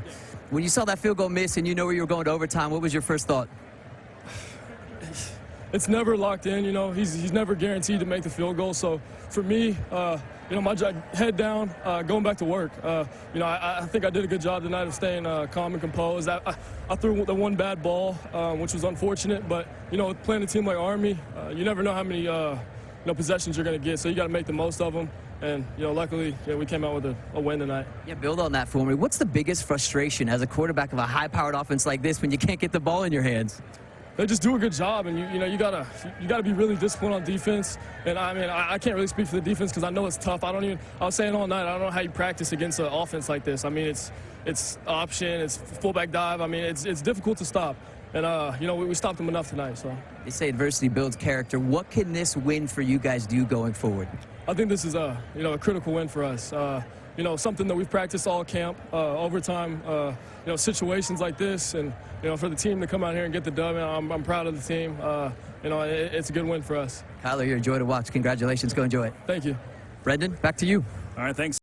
When you saw that field goal miss and you know where you were going to overtime, what was your first thought? It's never locked in, you know. He's never guaranteed to make the field goal. So for me, you know, my head down, going back to work. You know, I think I did a good job tonight of staying calm and composed. I threw the one bad ball, which was unfortunate. But, you know, playing a team like Army, you never know how many possessions you're going to get. So you got to make the most of them. And, you know, luckily, yeah, we came out with a win tonight. Yeah, build on that for me. What's the biggest frustration as a quarterback of a high-powered offense like this when you can't get the ball in your hands? They just do a good job, and you know you gotta be really disciplined on defense. And I mean, I can't really speak for the defense because I know it's tough. I was saying all night, I don't know how you practice against an offense like this. I mean, it's option, it's fullback dive. I mean, it's difficult to stop. And you know, we stopped them enough tonight. So they say adversity builds character. What can this win for you guys do going forward? I think this is a critical win for us. You know, something that we've practiced all camp, overtime, you know, situations like this, and, you know, for the team to come out here and get the dub, I'm proud of the team. You know, it's a good win for us. Kyler, you're a joy to watch. Congratulations. Go enjoy it. Thank you. Brendan, back to you. All right, thanks.